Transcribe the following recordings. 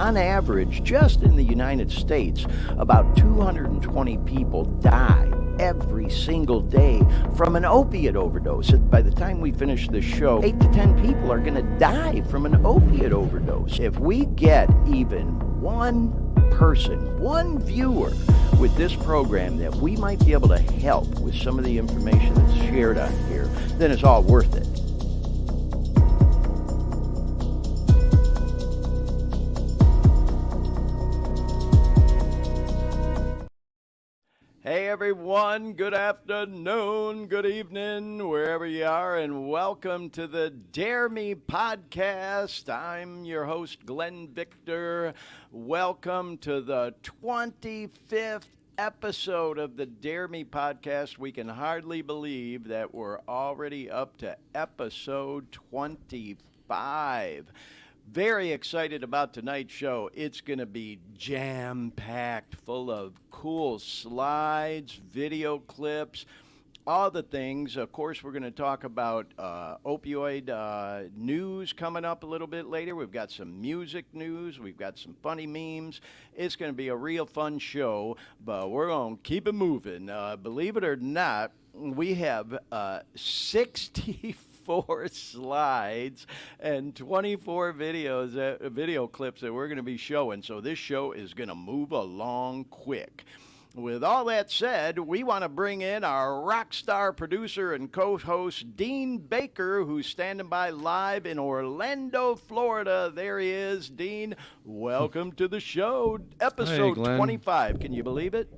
on average, just in the United States, about 220 people die every single day from an opiate overdose. And by the time we finish this show, 8 to 10 people are going to die from an opiate overdose. If we get even one person, one viewer with this program that we might be able to help with some of the information that's shared on here, then it's all worth it. Hey everyone, good afternoon, good evening, wherever you are, and welcome to the Dare Me podcast. I'm your host, Glenn Victor. Welcome to the 25th episode of the Dare Me podcast. We can hardly believe that we're already up to episode 25. Very excited about tonight's show. It's going to be jam-packed, full of cool slides, video clips, all the things. Of course, we're going to talk about opioid news coming up a little bit later. We've got some music news. We've got some funny memes. It's going to be a real fun show, but we're going to keep it moving. Believe it or not, we have 64 slides and 24 video clips that we're going to be showing. So this show is going to move along quick. With all that said, we want to bring in our rock star producer and co-host, Dean Baker, who's standing by live in Orlando, Florida. There he is. Dean, welcome to the show. Episode 25. Can you believe it?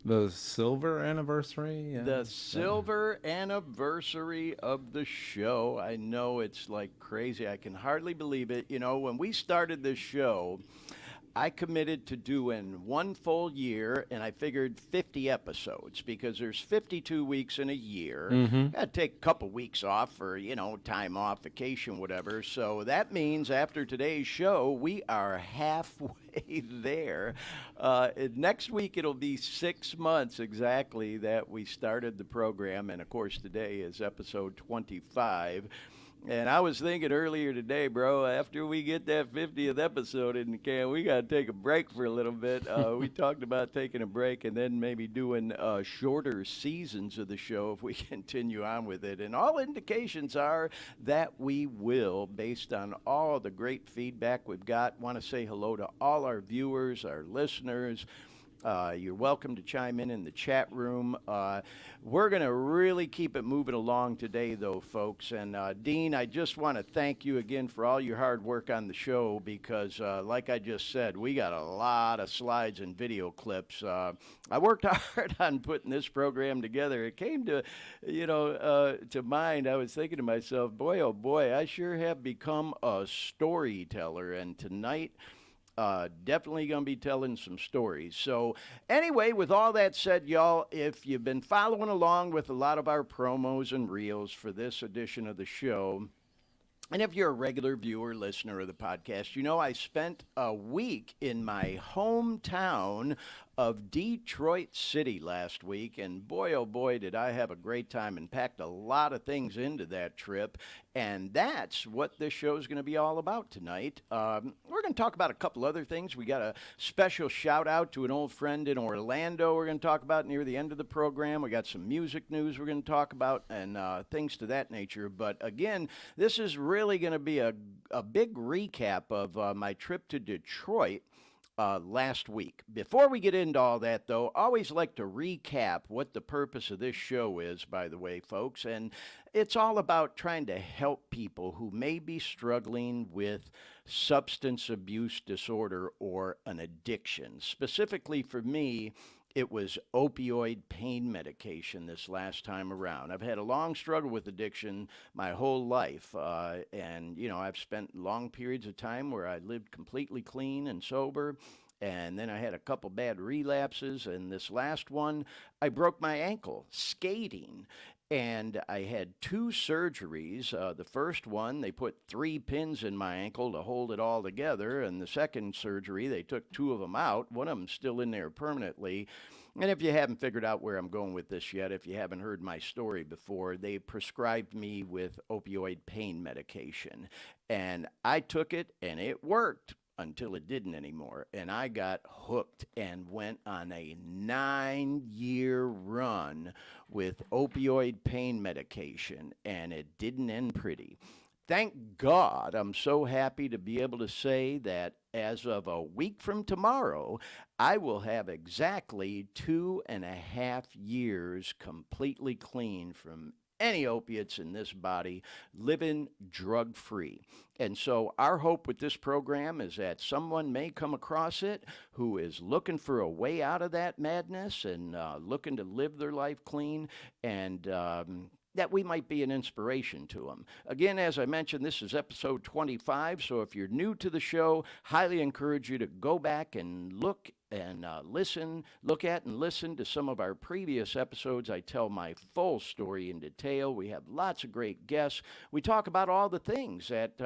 The silver anniversary? The silver anniversary of the show. I know it's like crazy. I can hardly believe it. You know, when we started this show, I committed to doing one full year, and I figured 50 episodes because there's 52 weeks in a year. I'd take a couple weeks off for, time off, vacation, whatever. So that means after today's show, we are halfway there. Next week, it'll be 6 months exactly that we started the program. And, of course, today is episode 25. And I was thinking earlier today, bro, after we get that 50th episode in the can, we got to take a break for a little bit. We talked about taking a break and then maybe doing shorter seasons of the show if we continue on with it. And all indications are that we will, based on all the great feedback we've got. Want to say hello to all our viewers, our listeners. You're welcome to chime in the chat room. We're going to really keep it moving along today, though, folks. And, Dean, I just want to thank you again for all your hard work on the show because, like I just said, we got a lot of slides and video clips. I worked hard on putting this program together. It came to, to mind. I was thinking to myself, boy, oh, boy, I sure have become a storyteller. And tonight, definitely going to be telling some stories. So anyway, with all that said, y'all, if you've been following along with a lot of our promos and reels for this edition of the show, and if you're a regular viewer, listener of the podcast, I spent a week in my hometown of Detroit City last week, and boy, oh boy, did I have a great time and packed a lot of things into that trip, and that's what this show is going to be all about tonight. We're going to talk about a couple other things. We got a special shout out to an old friend in Orlando we're going to talk about near the end of the program. We got some music news we're going to talk about and things to that nature, but again, this is really going to be a big recap of my trip to Detroit last week. Before we get into all that, though, I always like to recap what the purpose of this show is, by the way, folks. And it's all about trying to help people who may be struggling with substance abuse disorder or an addiction. Specifically for me, it was opioid pain medication this last time around. I've had a long struggle with addiction my whole life. And, I've spent long periods of time where I lived completely clean and sober. And then I had a couple bad relapses. And this last one, I broke my ankle skating. And I had 2 surgeries. The first one, they put 3 pins in my ankle to hold it all together. And the second surgery, they took 2 of them out. One of them's still in there permanently. And if you haven't figured out where I'm going with this yet, if you haven't heard my story before, they prescribed me with opioid pain medication. And I took it, and it worked. until it didn't anymore. And I got hooked and went on a 9-year run with opioid pain medication, and it didn't end pretty. Thank God, I'm so happy to be able to say that as of a week from tomorrow, I will have exactly 2.5 years completely clean from any opiates in this body, living drug free. And so, our hope with this program is that someone may come across it who is looking for a way out of that madness and looking to live their life clean, and that we might be an inspiration to them. Again, as I mentioned, this is episode 25. So if you're new to the show, highly encourage you to go back and look and look at and listen to some of our previous episodes. I tell my full story in detail. We have lots of great guests. We talk about all the things that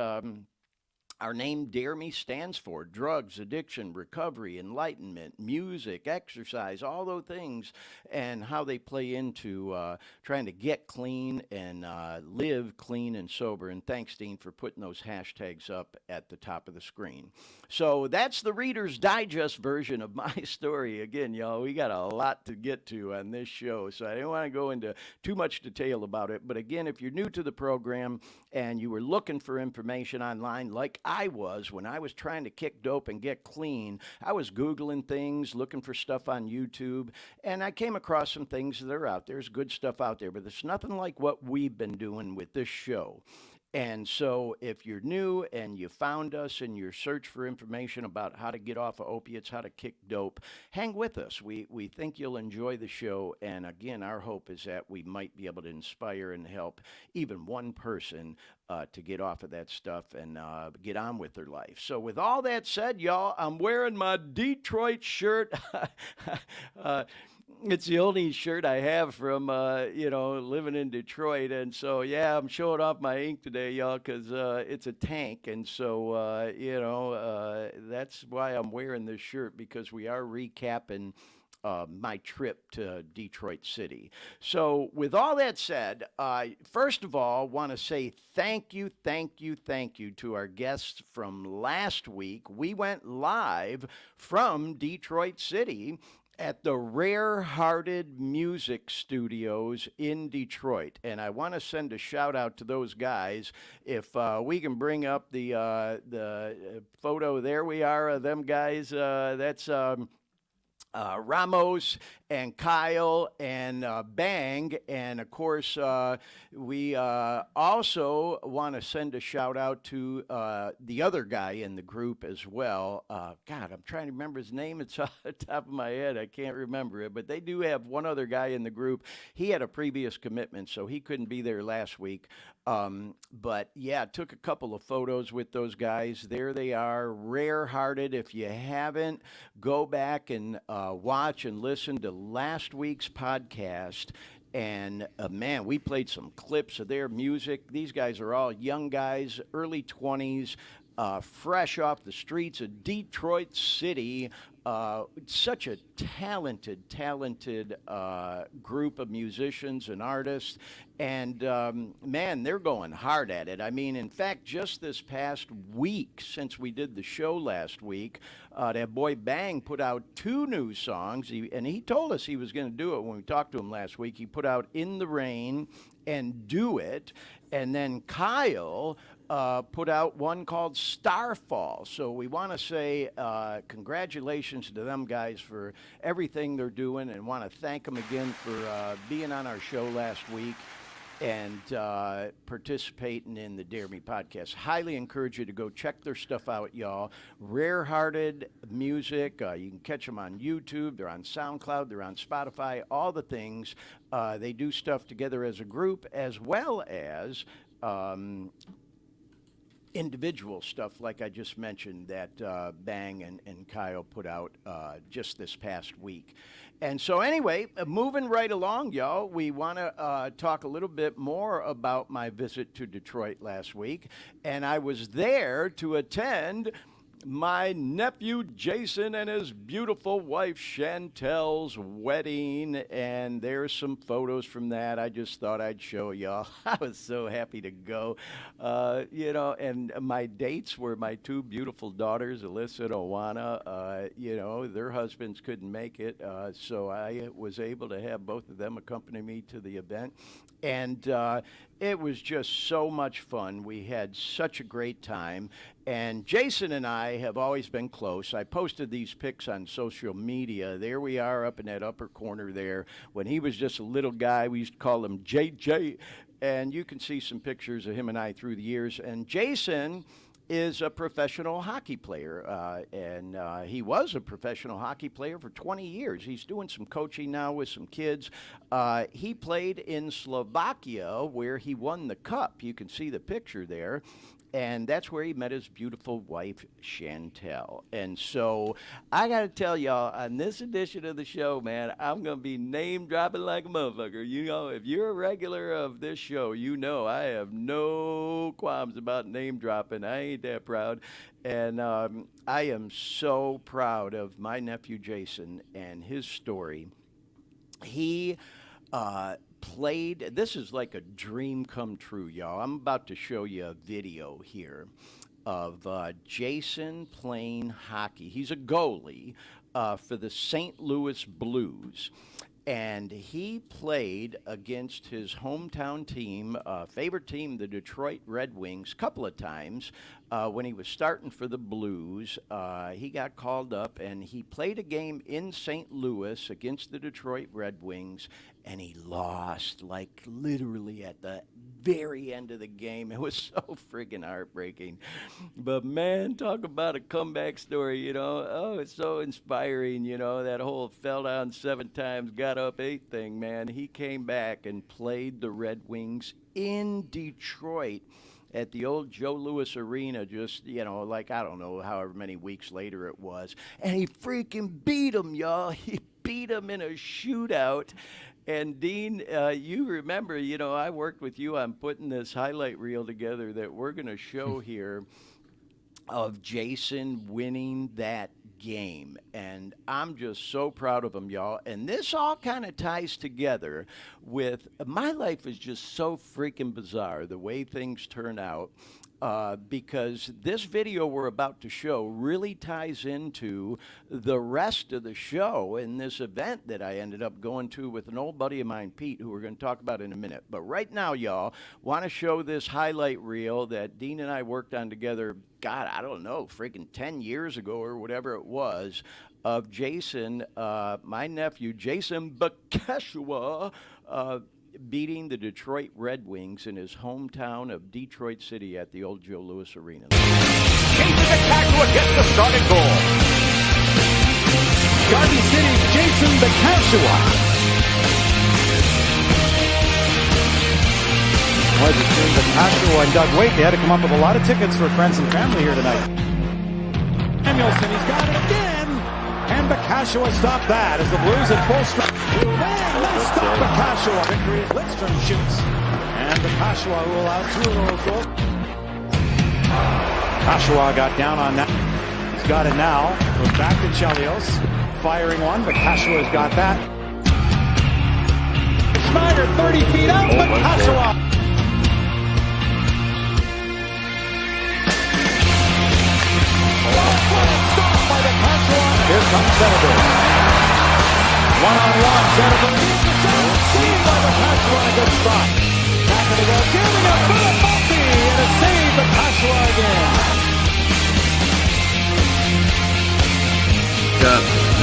our name Dare Me stands for: drugs, addiction, recovery, enlightenment, music, exercise, all those things, and how they play into trying to get clean and live clean and sober. And thanks, Dean, for putting those hashtags up at the top of the screen. So that's the Reader's Digest version of my story. Again, y'all, we got a lot to get to on this show, so I didn't want to go into too much detail about it. But again, if you're new to the program and you were looking for information online like I was when I was trying to kick dope and get clean, I was Googling things, looking for stuff on YouTube, and I came across some things that are out there. There's good stuff out there, but there's nothing like what we've been doing with this show. And so, if you're new and you found us in your search for information about how to get off of opiates, how to kick dope, hang with us. We think you'll enjoy the show. And again, our hope is that we might be able to inspire and help even one person to get off of that stuff and get on with their life. So, with all that said, y'all, I'm wearing my Detroit shirt. It's the only shirt I have from, living in Detroit. And so, yeah, I'm showing off my ink today, y'all, because it's a tank. And so, that's why I'm wearing this shirt, because we are recapping my trip to Detroit City. So, with all that said, first of all, want to say thank you to our guests from last week. We went live from Detroit City at the Rare Hearted Music Studios in Detroit. And I want to send a shout out to those guys. If we can bring up the photo, there we are, of them guys. That's Ramos and Kyle and Bang. And of course, we also want to send a shout out to the other guy in the group as well. God, I'm trying to remember his name. It's off the top of my head. I can't remember it. But they do have one other guy in the group. He had a previous commitment, so he couldn't be there last week. But yeah, took a couple of photos with those guys. There they are, Rare Hearted. If you haven't, go back and watch and listen to last week's podcast. And man, we played some clips of their music. These guys are all young guys, early 20s, fresh off the streets of Detroit City. Such a talented group of musicians and artists. And man, they're going hard at it. I mean, in fact, just this past week, since we did the show last week, that boy Bang put out 2 new songs. And he told us he was going to do it when we talked to him last week. He put out In the Rain and Do It. And then Kyle put out one called Starfall. So we want to say congratulations to them guys for everything they're doing, and want to thank them again for being on our show last week and participating in the Dare Me podcast. Highly encourage you to go check their stuff out, y'all. Rare Hearted Music. You can catch them on YouTube. They're on SoundCloud. They're on Spotify. All the things. They do stuff together as a group, as well as individual stuff, like I just mentioned, that Bang and Kyle put out just this past week. And so anyway, moving right along, y'all, we want to talk a little bit more about my visit to Detroit last week. And I was there to attend my nephew Jason and his beautiful wife Chantel's wedding, and there's some photos from that. I just thought I'd show y'all. I was so happy to go. And my dates were my two beautiful daughters, Alyssa and Owana. Their husbands couldn't make it, so I was able to have both of them accompany me to the event. And it was just so much fun. We had such a great time. And Jason and I have always been close. I posted these pics on social media. There we are up in that upper corner there. When he was just a little guy, we used to call him JJ. And you can see some pictures of him and I through the years. And Jason is a professional hockey player, and he was a professional hockey player for 20 years. He's doing some coaching now with some kids. He played in Slovakia, where he won the cup. You can see the picture there. And that's where he met his beautiful wife, Chantel. And so I got to tell y'all, on this edition of the show, man, I'm going to be name dropping like a motherfucker. You know, if you're a regular of this show, you know I have no qualms about name dropping. I ain't that proud. And I am so proud of my nephew, Jason, and his story. He played, this is like a dream come true, y'all. I'm about to show you a video here of Jason playing hockey. He's a goalie for the St. Louis Blues. And he played against his hometown team, favorite team, the Detroit Red Wings, a couple of times. When he was starting for the Blues, he got called up, and he played a game in St. Louis against the Detroit Red Wings, and he lost, like literally at the very end of the game. It was so friggin' heartbreaking. But man, talk about a comeback story, you know. Oh, it's so inspiring, you know, that whole fell down 7 times, got up 8 thing, man. He came back and played the Red Wings in Detroit at the old Joe Louis Arena, just, you know, like, I don't know, however many weeks later it was. And he freaking beat him, y'all. He beat him in a shootout. And Dean, you remember, you know, I worked with you on putting this highlight reel together that we're going to show here of Jason winning that game. And I'm just so proud of him, y'all. And this all kind of ties together with my life is just so freaking bizarre, the way things turn out. Because this video we're about to show really ties into the rest of the show in this event that I ended up going to with an old buddy of mine, Pete, who we're going to talk about in a minute. But right now, y'all, want to show this highlight reel that Dean and I worked on together, God, I don't know, freaking 10 years ago or whatever it was, of Jason, my nephew, Jason Pegasus, beating the Detroit Red Wings in his hometown of Detroit City at the old Joe Louis Arena. Jason Pegasus gets the starting goal. Garden City's Jason Pegasus. Boy, between Pegasus and Doug Waite, they had to come up with a lot of tickets for friends and family here tonight. Samuelson, he's got it again. And Pegasus stopped that as the Blues at full strength. They stop Pegasus. Victory as Lidstrom shoots. And Pegasus who allows 2 of those goals. Pegasus got down on that. He's got it now. Goes back to Chelios. Firing one. Pegasus has got that. Schneider 30 feet out. Pegasus. Here comes Senator. One-on-one, Senator. Saved by Pegasus on a good spot. Back of the goal, giving up for the multi, and a save by Pegasus again.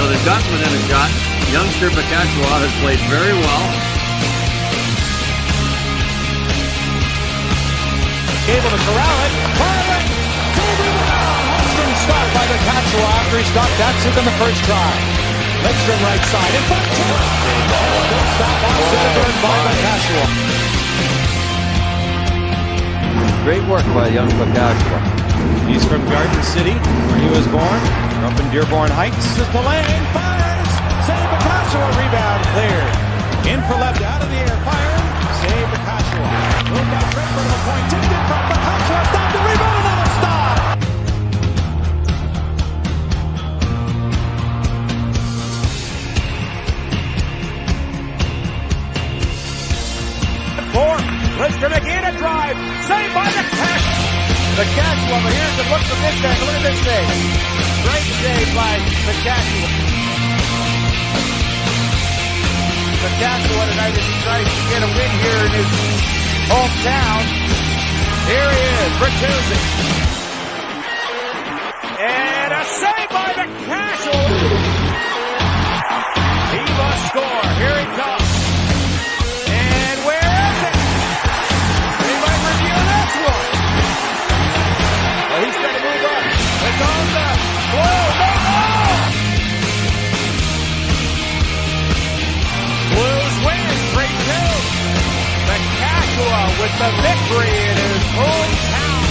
They've gotten within a shot. Youngster Pegasus has played very well. Able to corral it. Firing. Stop by Pegasus after he stopped Datsuk on the first try. Lidstrom right side. In front to good stop on Zetterberg by Pegasus. Great work by young Pegasus. He's from Garden City, where he was born. Up in Dearborn Heights. This is the lane. Fires. Save Pegasus. Rebound cleared. In for left. Out of the air. Firing. Save Pegasus. Moved out right for the point. Tipped in front. Pegasus. Stop the rebound. Another stop. 4. Lister McGee to drive. Saved by the catch. The catch over here to look for this angle. Look at this thing. Great save by the catch. Saskatchewan tonight as he tries to get a win here in his hometown. Here he is, Bertuzzi. And a save by the Castle. He must score. Here he comes. And where is it? We might review this one. Well, he's got to move up. It's on the Blue. Blues win 3-2. Saskatchewan with the victory in his hometown.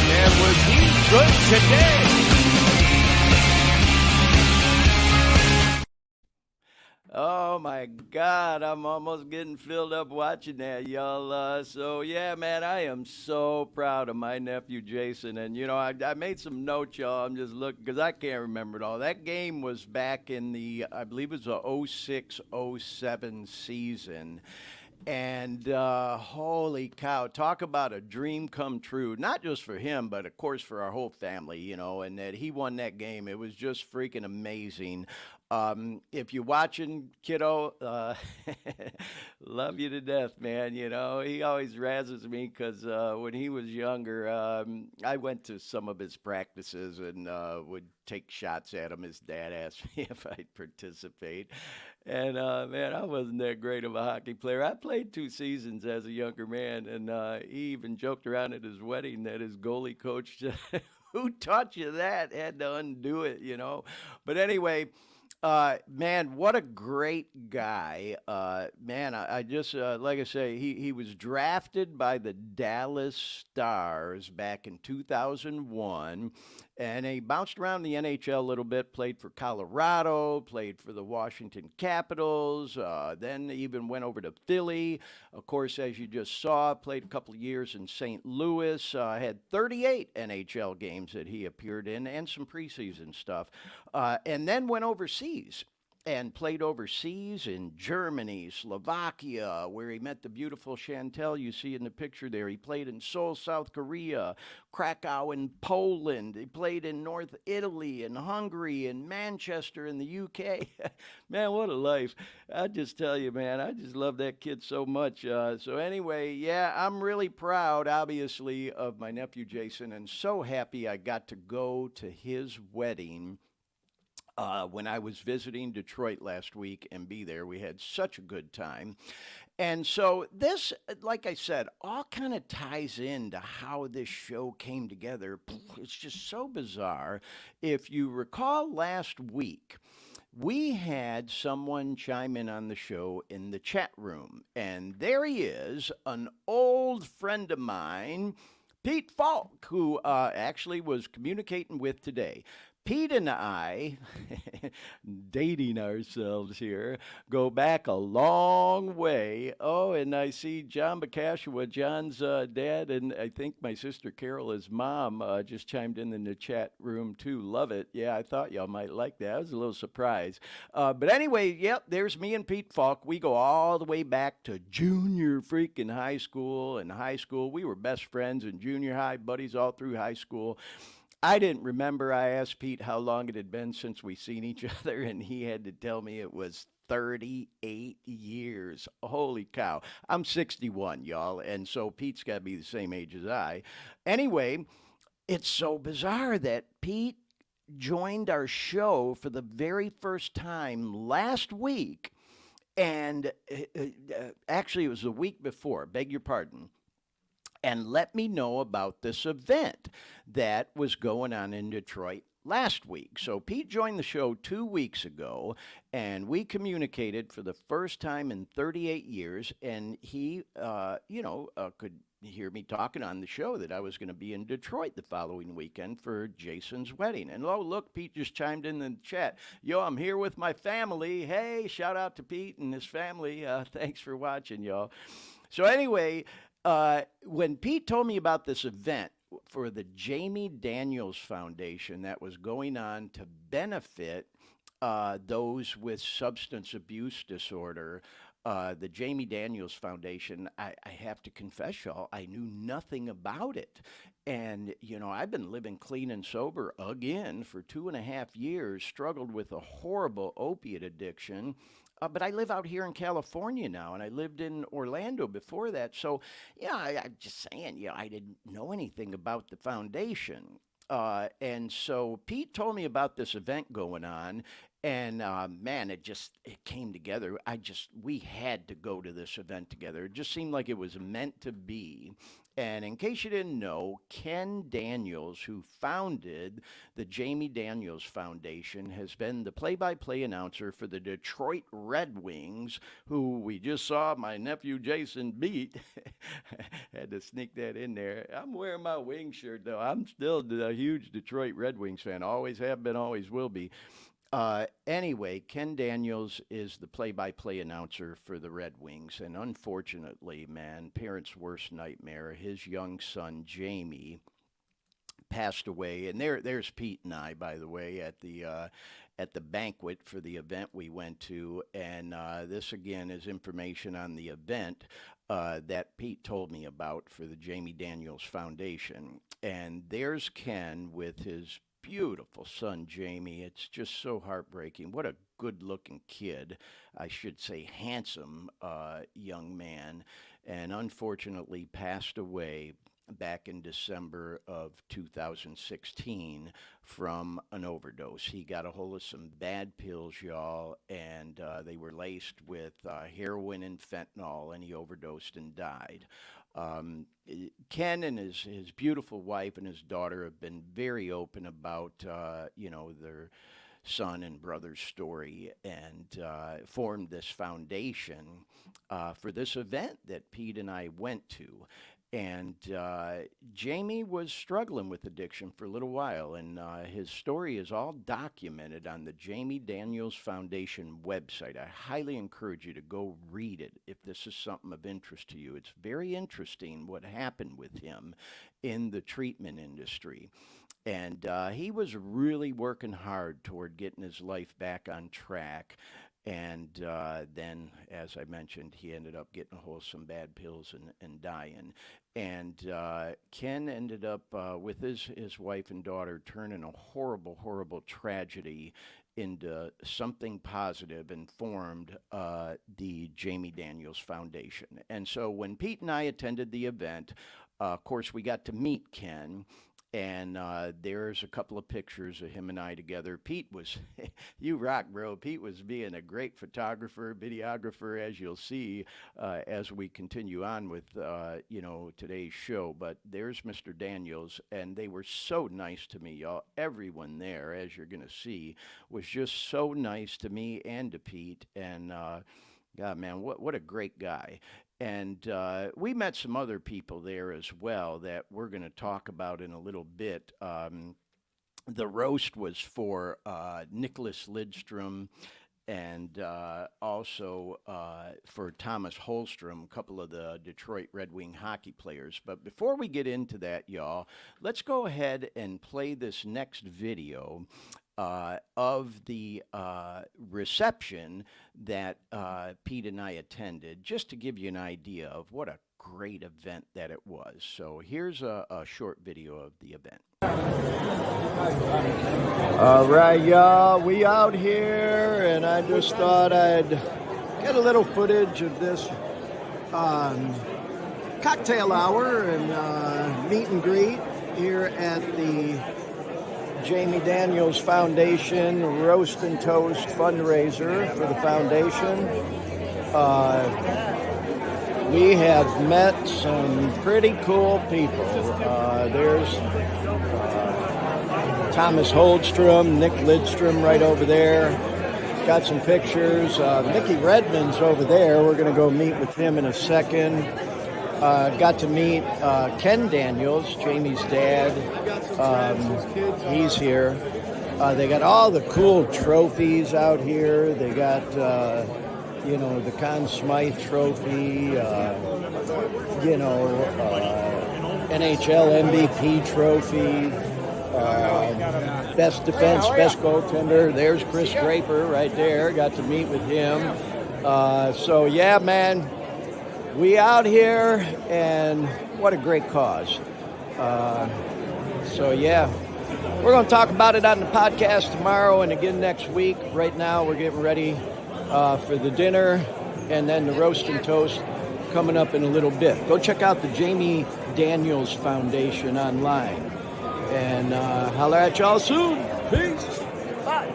And was he good today? Oh my God, I'm almost getting filled up watching that, y'all. So yeah, man, I am so proud of my nephew Jason. And you know, I made some notes, y'all. I'm just looking because I can't remember it all. That game was back in the, I believe it was the 06-07 season. And holy cow, talk about a dream come true, not just for him, but of course for our whole family, you know, and that he won that game. It was just freaking amazing. If you're watching, kiddo, love you to death, man. You know, he always razzes me because when he was younger, I went to some of his practices and would take shots at him. His dad asked me if I'd participate. And, man, I wasn't that great of a hockey player. I played 2 seasons as a younger man, and he even joked around at his wedding that his goalie coach, who taught you that, had to undo it, you know. But anyway, man, what a great guy. Man, I just, like I say, he was drafted by the Dallas Stars back in 2001, and he bounced around the NHL a little bit, played for Colorado, played for the Washington Capitals, then even went over to Philly. Of course, as you just saw, played a couple of years in St. Louis, had 38 NHL games that he appeared in and some preseason stuff, and then went overseas and played overseas in Germany, Slovakia, where he met the beautiful Chantel you see in the picture there. He played in Seoul, South Korea, Krakow in Poland. He played in North Italy and Hungary and Manchester in the UK. Man, what a life. I just tell you, man, I just love that kid so much. So anyway, yeah, I'm really proud, obviously, of my nephew Jason, and so happy I got to go to his wedding when I was visiting Detroit last week and be there. We had such a good time. And so this, like I said, all kind of ties into how this show came together. It's just so bizarre. If you recall last week, we had someone chime in on the show in the chat room. And there he is, an old friend of mine, Pete Falk, who actually was communicating with today. Pete and I, dating ourselves here, go back a long way. Oh, and I see John Bacashua, John's dad, and I think my sister Carol, his mom, just chimed in the chat room too. Love it. Yeah, I thought y'all might like that. I was a little surprised. But anyway, yep, there's me and Pete Falk. We go all the way back to junior freaking high school. In high school, we were best friends in junior high, buddies all through high school. I didn't remember. I asked Pete how long it had been since we seen each other, and he had to tell me it was 38 years. Holy cow. I'm 61, y'all, and so Pete's got to be the same age as I. Anyway, it's so bizarre that Pete joined our show for the very first time last week, and actually it was the week before, beg your pardon, and let me know about this event that was going on in Detroit last week. So Pete joined the show 2 weeks ago, and we communicated for the first time in 38 years, and he, could hear me talking on the show that I was going to be in Detroit the following weekend for Jason's wedding. And oh, look, Pete just chimed in the chat. Yo, I'm here with my family. Hey, shout out to Pete and his family. Thanks for watching, y'all. So anyway, when Pete told me about this event for the Jamie Daniels Foundation that was going on to benefit those with substance abuse disorder, the Jamie Daniels Foundation, I have to confess, y'all, I knew nothing about it. And, you know, I've been living clean and sober again for 2.5 years, struggled with a horrible opiate addiction. But I live out here in California now, and I lived in Orlando before that. So, yeah, I'm just saying, you know, I didn't know anything about the foundation. And so Pete told me about this event going on, and man, it came together. We had to go to this event together. It just seemed like it was meant to be. And in case you didn't know, Ken Daniels, who founded the Jamie Daniels Foundation, has been the play-by-play announcer for the Detroit Red Wings, who we just saw my nephew Jason beat. Had to sneak that in there. I'm wearing my wing shirt, though. I'm still a huge Detroit Red Wings fan. Always have been, always will be. Anyway, Ken Daniels is the play-by-play announcer for the Red Wings, and unfortunately, man, parents' worst nightmare, his young son, Jamie, passed away. And there's Pete and I, by the way, at the banquet for the event we went to. And this, again, is information on the event that Pete told me about for the Jamie Daniels Foundation. And there's Ken with his beautiful son, Jamie. It's just so heartbreaking. What a good-looking kid. I should say handsome young man. And unfortunately passed away back in December of 2016 from an overdose. He got a hold of some bad pills, y'all, and they were laced with heroin and fentanyl, and he overdosed and died. Ken and his beautiful wife and his daughter have been very open about, their son and brother's story, and formed this foundation for this event that Pete and I went to. And Jamie was struggling with addiction for a little while, and his story is all documented on the Jamie Daniels Foundation website. I highly encourage you to go read it if this is something of interest to you. It's very interesting what happened with him in the treatment industry. And he was really working hard toward getting his life back on track. And then, as I mentioned, he ended up getting a hold of some bad pills and dying. And Ken ended up with his wife and daughter turning a horrible, horrible tragedy into something positive, and formed the Jamie Daniels Foundation. And so when Pete and I attended the event, of course, we got to meet Ken. And there's a couple of pictures of him and I together. Pete was, you rock, bro. Pete was being a great photographer, videographer, as you'll see as we continue on with, today's show. But there's Mr. Daniels, and they were so nice to me, y'all. Everyone there, as you're going to see, was just so nice to me and to Pete. And, God, man, what a great guy. And we met some other people there as well that we're going to talk about in a little bit. The roast was for Nicholas Lidstrom, and also for Thomas Holstrom, a couple of the Detroit Red Wing hockey players. But before we get into that, y'all, let's go ahead and play this next video of the reception that Pete and I attended, just to give you an idea of what a great event that it was. So here's a short video of the event. All right, y'all, we out here, and I just thought I'd get a little footage of this cocktail hour and meet and greet here at the Jamie Daniels Foundation Roast and Toast fundraiser for the foundation. We have met some pretty cool people. There's Thomas Holstrom, Nick Lidstrom right over there. Got some pictures. Mickey Redmond's over there. We're going to go meet with him in a second. Got to meet Ken Daniels, Jamie's dad. He's here. They got all the cool trophies out here. They got, the Conn Smythe trophy, NHL MVP trophy, best defense, best goaltender. There's Chris Draper right there. Got to meet with him. So yeah, man, we out here, and what a great cause. So yeah, we're going to talk about it on the podcast tomorrow and again next week. Right now, we're getting ready for the dinner and then the roast and toast coming up in a little bit. Go check out the Jamie Daniels Foundation online, and holler at y'all soon. Peace. Bye.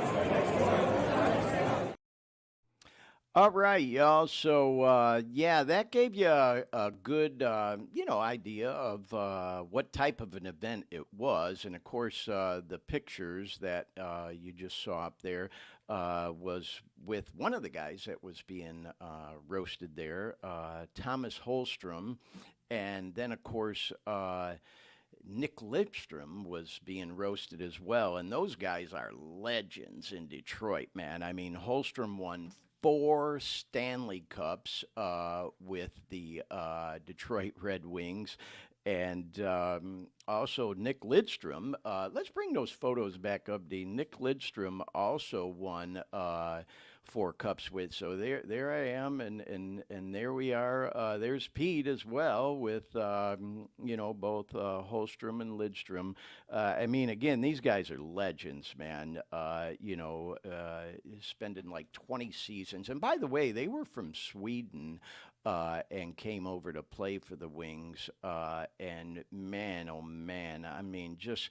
All right, y'all. So, yeah, that gave you a good, idea of what type of an event it was. And, of course, the pictures that you just saw up there was with one of the guys that was being roasted there, Thomas Holstrom. And then, of course, Nick Lidstrom was being roasted as well. And those guys are legends in Detroit, man. I mean, Holstrom won 4 Stanley Cups with the Detroit Red Wings. And also Nick Lidstrom. Let's bring those photos back up, Dean. Nick Lidstrom also won 4 cups with. So there I am, and there we are. There's Pete as well with both Holstrom and Lidstrom. I mean, again, these guys are legends, man. Spending like 20 seasons. And by the way, they were from Sweden. And came over to play for the Wings. And man, oh man, I mean, just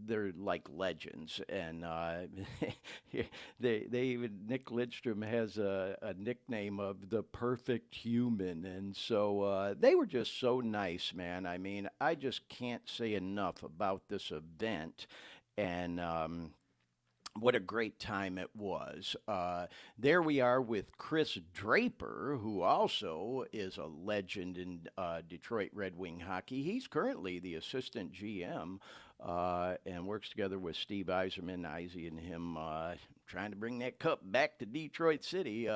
they're like legends. And they even Nick Lidstrom has a nickname of the perfect human. And so they were just so nice, man. I mean, I just can't say enough about this event. And what a great time it was. There we are with Chris Draper, who also is a legend in Detroit Red Wing hockey. He's currently the assistant GM and works together with Steve Yzerman, Izzy, and him trying to bring that cup back to Detroit City.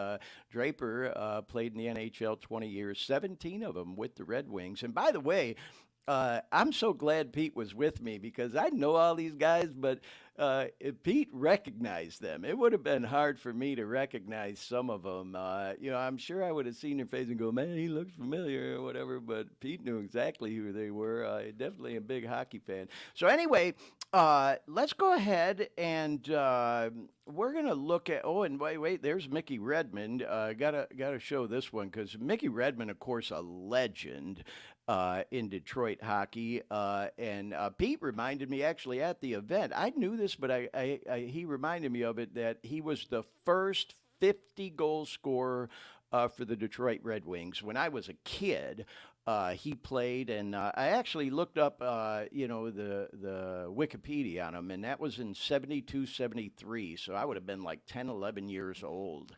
Draper played in the NHL 20 years, 17 of them with the Red Wings. And by the way, I'm so glad Pete was with me because I know all these guys, but Pete recognized them. It would have been hard for me to recognize some of them. I'm sure I would have seen their face and go, man, he looks familiar or whatever, but Pete knew exactly who they were. Definitely a big hockey fan. So anyway, let's go ahead and we're going to look at, and wait, there's Mickey Redmond. Gotta show this one because Mickey Redmond, of course, a legend in Detroit hockey. And Pete reminded me actually at the event. I knew this, but he reminded me of it, that he was the first 50-goal scorer for the Detroit Red Wings. When I was a kid, he played, and I actually looked up, the Wikipedia on him, and that was in 72, 73. So I would have been like 10, 11 years old.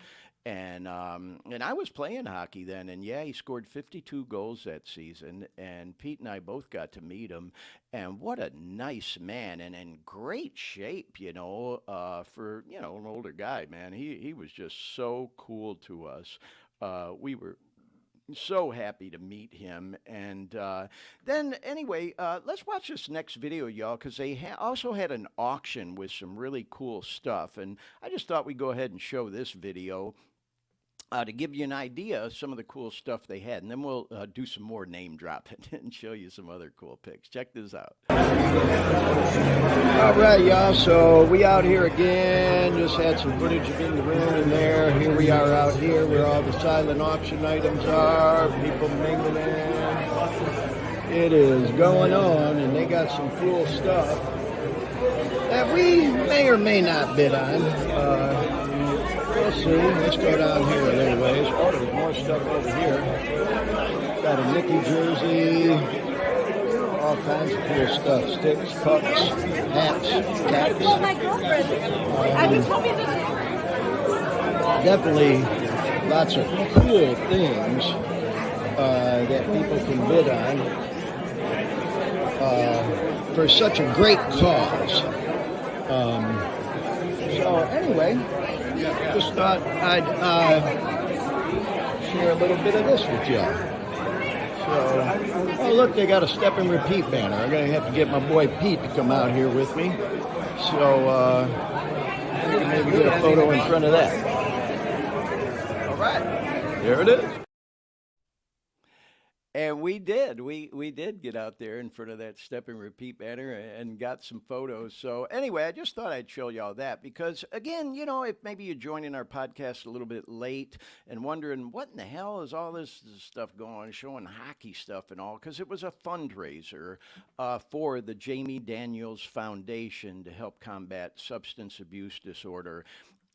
And I was playing hockey then, and yeah, he scored 52 goals that season, and Pete and I both got to meet him, and what a nice man, and in great shape, for, an older guy, man. He was just so cool to us. We were so happy to meet him. And then anyway, let's watch this next video, y'all, because they also had an auction with some really cool stuff, and I just thought we'd go ahead and show this video to give you an idea of some of the cool stuff they had. And then we'll do some more name dropping and show you some other cool pics. Check this out. All right, y'all. So we out here again. Just had some footage of in the room in there. Here we are out here where all the silent auction items are. People mingling. It is going on, and they got some cool stuff that we may or may not bid on. We'll see. Let's go down here a little ways. Oh, there's more stuff over here. Got a Mickey jersey. All kinds of cool stuff. Sticks, cups, hats, caps. Well, my girlfriend. I just told me this. Definitely lots of cool things that people can bid on for such a great cause. So anyway, just thought I'd share a little bit of this with y'all. So, oh look, they got a step and repeat banner. I'm gonna have to get my boy Pete to come out here with me. So we can maybe get a photo in front of that. All right. There it is. And we did. We did get out there in front of that step and repeat banner and got some photos. So anyway, I just thought I'd show y'all that because again, you know, if maybe you're joining our podcast a little bit late and wondering what in the hell is all this stuff going on, showing hockey stuff and all, because it was a fundraiser for the Jamie Daniels Foundation to help combat substance abuse disorder.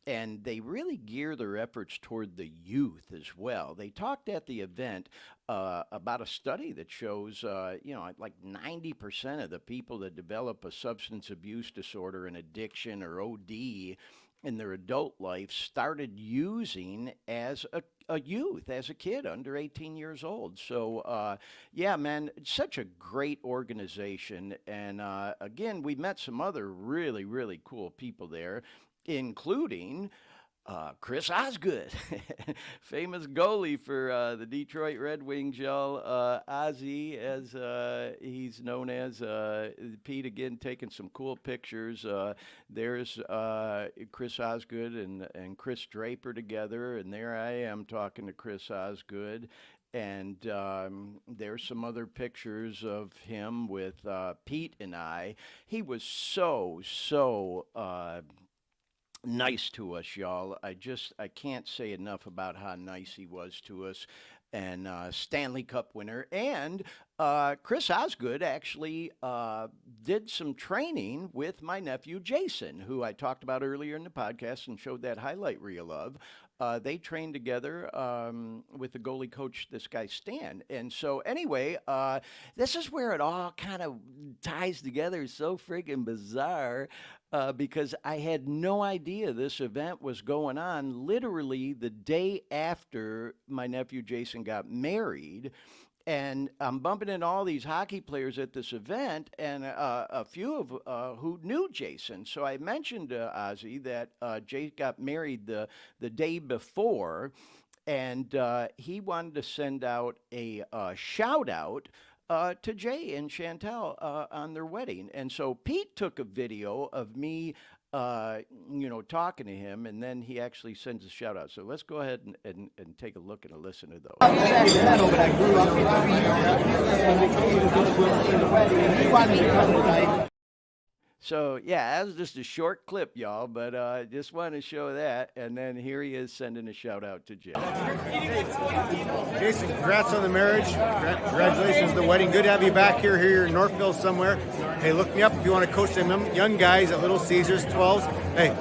And they really gear their efforts toward the youth as well. They talked at the event about a study that shows, you know, like 90% of the people that develop a substance abuse disorder, an addiction, or OD in their adult life started using as a youth, as a kid under 18 years old. So, yeah, man, it's such a great organization. And again, we met some other really, really cool people there, including Chris Osgood, famous goalie for the Detroit Red Wings, y'all. Ozzy, as he's known as. Pete, again, taking some cool pictures. There's Chris Osgood and Chris Draper together, and there I am talking to Chris Osgood. And there's some other pictures of him with Pete and I. He was so nice to us, y'all. I can't say enough about how nice he was to us. And Stanley Cup winner. And Chris Osgood actually did some training with my nephew Jason, who I talked about earlier in the podcast and showed that highlight reel of. They trained together with the goalie coach, this guy Stan. And so anyway, this is where it all kind of ties together. So friggin' bizarre. Because I had no idea this event was going on literally the day after my nephew Jason got married. And I'm bumping into all these hockey players at this event, and a few of who knew Jason. So I mentioned to Ozzy that Jay got married the day before, and he wanted to send out a shout out to Jay and Chantel on their wedding. And so Pete took a video of me, you know, talking to him, and then he actually sends a shout out. So let's go ahead and take a look and a listen to those. So, yeah, that was just a short clip, y'all, but just wanted to show that. And then here he is sending a shout out to Jay. Jason, congrats on the marriage. Congratulations on the wedding. Good to have you back here. Here in Northville somewhere. Hey, look me up if you want to coach them young guys at Little Caesars 12s. Hey,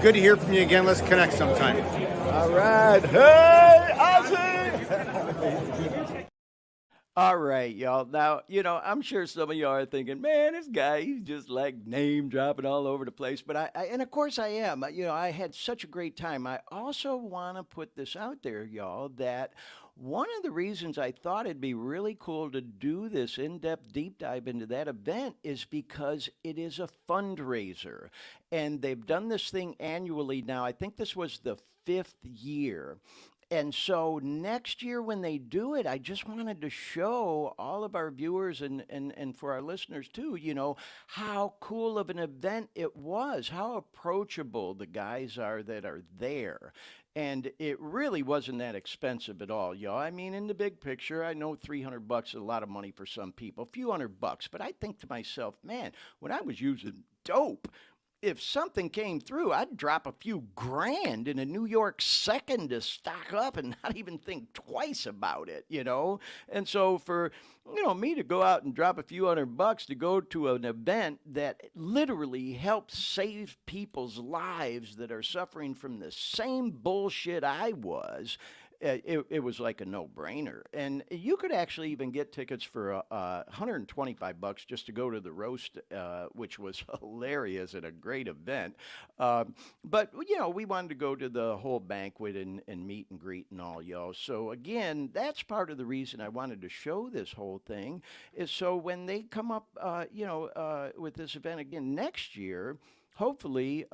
good to hear from you again. Let's connect sometime. All right. Hey, Ozzy! All right, y'all. Now, you know, I'm sure some of y'all are thinking, man, this guy, he's just like name dropping all over the place. But and of course I am. You know, I had such a great time. I also want to put this out there, y'all, that one of the reasons I thought it'd be really cool to do this in-depth deep dive into that event is because it is a fundraiser. And they've done this thing annually now. I think this was the 5th year. And so next year when they do it, I just wanted to show all of our viewers and for our listeners too, you know, how cool of an event it was, how approachable the guys are that are there. And it really wasn't that expensive at all, y'all. I mean, in the big picture, I know $300 is a lot of money for some people, a few $100. But I think to myself, man, when I was using dope, if something came through, I'd drop a few grand in a New York second to stock up and not even think twice about it, you know? And so for, you know, me to go out and drop a few $100 to go to an event that literally helps save people's lives that are suffering from the same bullshit I was, it was like a no-brainer. And you could actually even get tickets for $125 just to go to the roast, which was hilarious and a great event. But, you know, we wanted to go to the whole banquet and meet and greet and all, y'all. So, again, that's part of the reason I wanted to show this whole thing is so when they come up, you know, with this event again next year, hopefully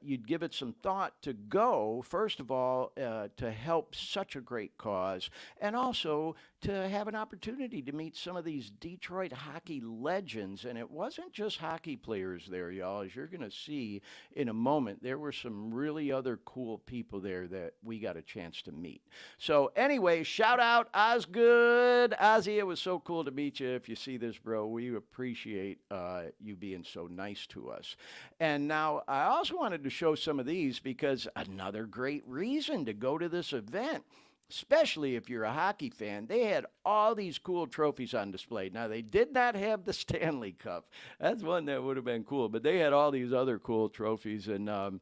you'd give it some thought to go, first of all, to help such a great cause, and also to have an opportunity to meet some of these Detroit hockey legends. And it wasn't just hockey players there, y'all. As you're going to see in a moment, there were some really other cool people there that we got a chance to meet. So anyway, shout out Osgood. Ozzy, it was so cool to meet you. If you see this, bro, we appreciate you being so nice to us. And now I also wanted to show some of these because another great reason to go to this event, especially if you're a hockey fan. They had all these cool trophies on display. Now, they did not have the Stanley Cup. That's one that would have been cool, but they had all these other cool trophies. And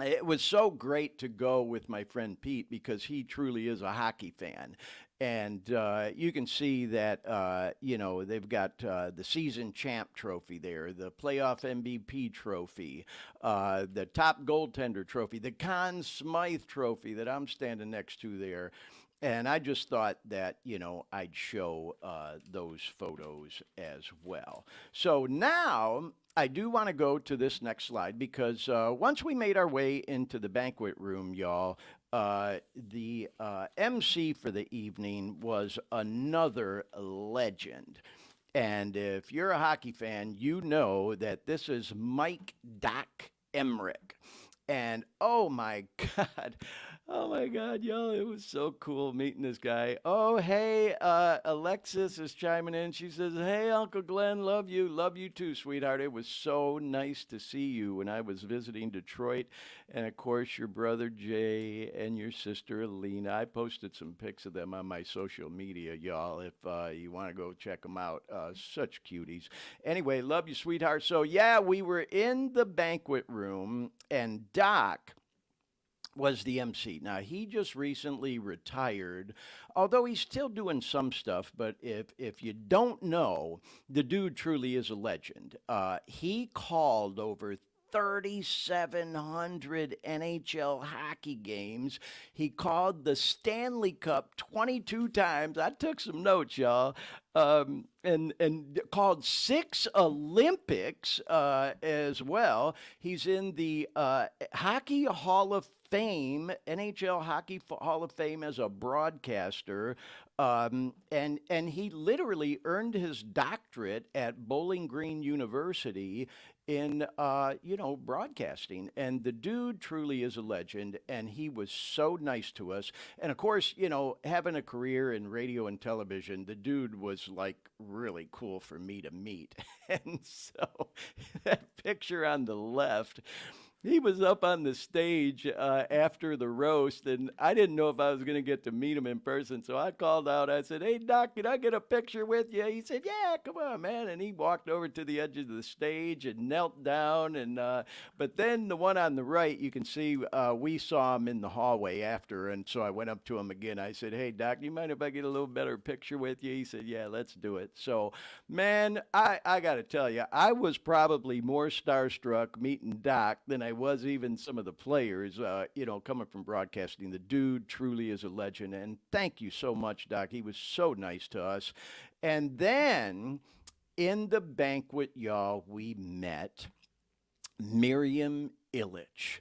it was so great to go with my friend Pete because he truly is a hockey fan. And you can see that, they've got the season champ trophy there, the playoff MVP trophy, the top goaltender trophy, the Conn Smythe trophy that I'm standing next to there. And I just thought that, I'd show those photos as well. So now I do want to go to this next slide because once we made our way into the banquet room, y'all, the MC for the evening was another legend. And if you're a hockey fan, you know that this is Mike Doc Emmerich. And oh my God, y'all, it was so cool meeting this guy. Oh, hey, Alexis is chiming in. She says, hey, Uncle Glenn, love you too, sweetheart. It was so nice to see you when I was visiting Detroit. And of course, your brother Jay and your sister Alina. I posted some pics of them on my social media, y'all, if you want to go check them out. Such cuties. Anyway, love you, sweetheart. So, yeah, we were in the banquet room, and Doc was the MC. Now, he just recently retired, although he's still doing some stuff. But if you don't know, the dude truly is a legend. He called over 3,700 NHL hockey games. He called the Stanley Cup 22 times. I took some notes, y'all. And called 6 Olympics as well. He's in the Hockey Hall of Fame, NHL Hockey Hall of Fame as a broadcaster. And he literally earned his doctorate at Bowling Green University in, broadcasting. And the dude truly is a legend, and he was so nice to us. And of course, having a career in radio and television, the dude was like really cool for me to meet. And so that picture on the left, he was up on the stage after the roast, and I didn't know if I was going to get to meet him in person. So I called out. I said, hey, Doc, can I get a picture with you? He said, yeah, come on, man. And he walked over to the edge of the stage and knelt down. And but then the one on the right, you can see we saw him in the hallway after. And so I went up to him again. I said, hey, Doc, you mind if I get a little better picture with you? He said, yeah, let's do it. So, man, I got to tell you, I was probably more starstruck meeting Doc than I was even some of the players, coming from broadcasting. The dude truly is a legend, and thank you so much, Doc. He was so nice to us. And then in the banquet, y'all, we met Miriam Illich.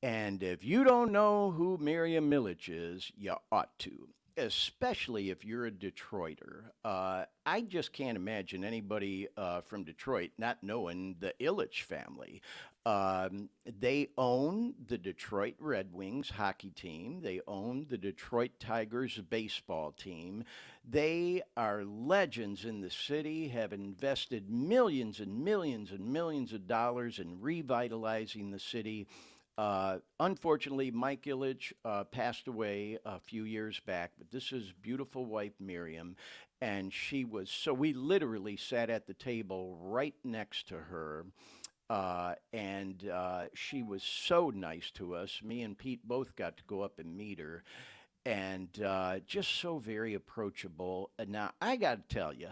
And if you don't know who Miriam Illich is, you ought to, especially if you're a Detroiter. I just can't imagine anybody from Detroit not knowing the Illich family. They own the Detroit Red Wings hockey team. They own the Detroit Tigers baseball team. They are legends in the city, have invested millions and millions and millions of dollars in revitalizing the city. Unfortunately, Mike Illich passed away a few years back, but this is beautiful wife Miriam, and we literally sat at the table right next to her. And she was so nice to us. Me and Pete both got to go up and meet her, and just so very approachable. And now I got to tell you,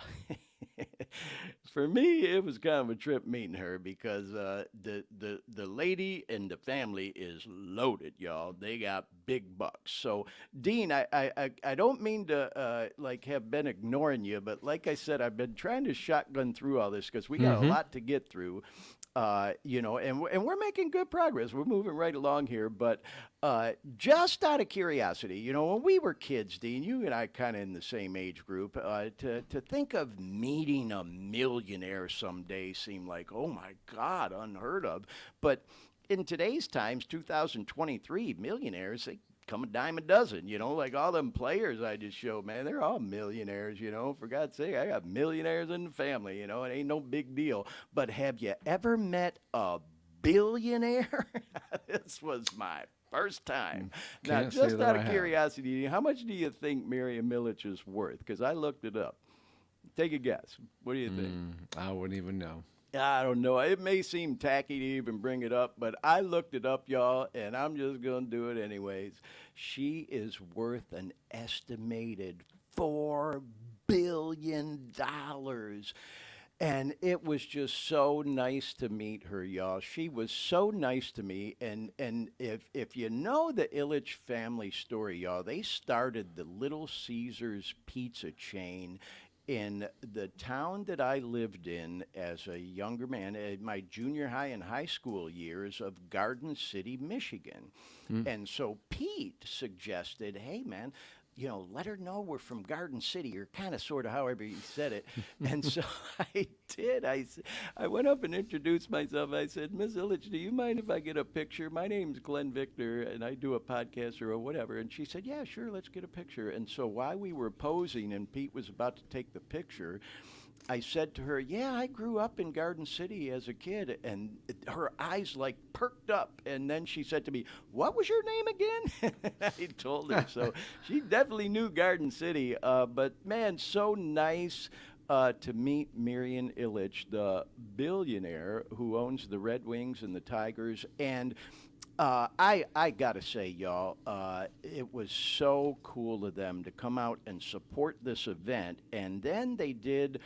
for me, it was kind of a trip meeting her because the lady and the family is loaded, y'all. They got big bucks. So, Dean, I don't mean to have been ignoring you, but like I said, I've been trying to shotgun through all this because we got a lot to get through. And we're making good progress. We're moving right along here. But just out of curiosity, when we were kids, Dean, you and I kind of in the same age group, to think of meeting a millionaire someday seemed like, oh my God, unheard of. But in today's times, 2023, millionaires, they come a dime a dozen, like all them players I just showed, man, they're all millionaires, for God's sake. I got millionaires in the family, it ain't no big deal. But have you ever met a billionaire? This was my first time. Now, Can't say just that out I of have. curiosity, how much do you think Miriam Milich is worth? Because I looked it up. Take a guess. What do you think? I wouldn't even know. I don't know. It may seem tacky to even bring it up, but I looked it up, y'all, and I'm just going to do it anyways. She is worth an estimated $4 billion. And it was just so nice to meet her, y'all. She was so nice to me. And if you know the Illich family story, y'all, they started the Little Caesars pizza chain in the town that I lived in as a younger man, in my junior high and high school years of Garden City, Michigan. And so Pete suggested, hey, man, let her know we're from Garden City, or kind of sort of however he said it. And so I did. I went up and introduced myself. I said, Miss Illich, do you mind if I get a picture? My name's Glenn Victor, and I do a podcast or whatever. And she said, yeah, sure, let's get a picture. And so while we were posing and Pete was about to take the picture, I said to her, yeah, I grew up in Garden City as a kid. And her eyes perked up. And then she said to me, what was your name again? I told her. So she definitely knew Garden City. But man, so nice to meet Miriam Illich, the billionaire who owns the Red Wings and the Tigers. And I got to say, y'all, it was so cool of them to come out and support this event. And then they did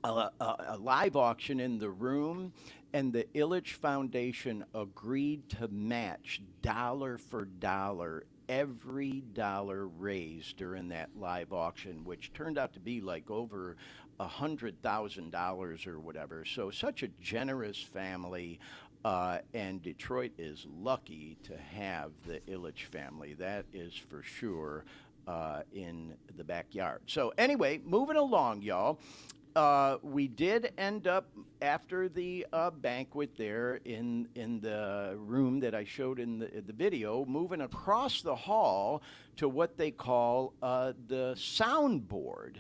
a live auction in the room, and the Illich Foundation agreed to match dollar for dollar every dollar raised during that live auction, which turned out to be over $100,000 or whatever. So such a generous family, and Detroit is lucky to have the Illich family. That is for sure in the backyard. So anyway, moving along, y'all. We did end up after the banquet there in the room that I showed in the video, moving across the hall to what they call the soundboard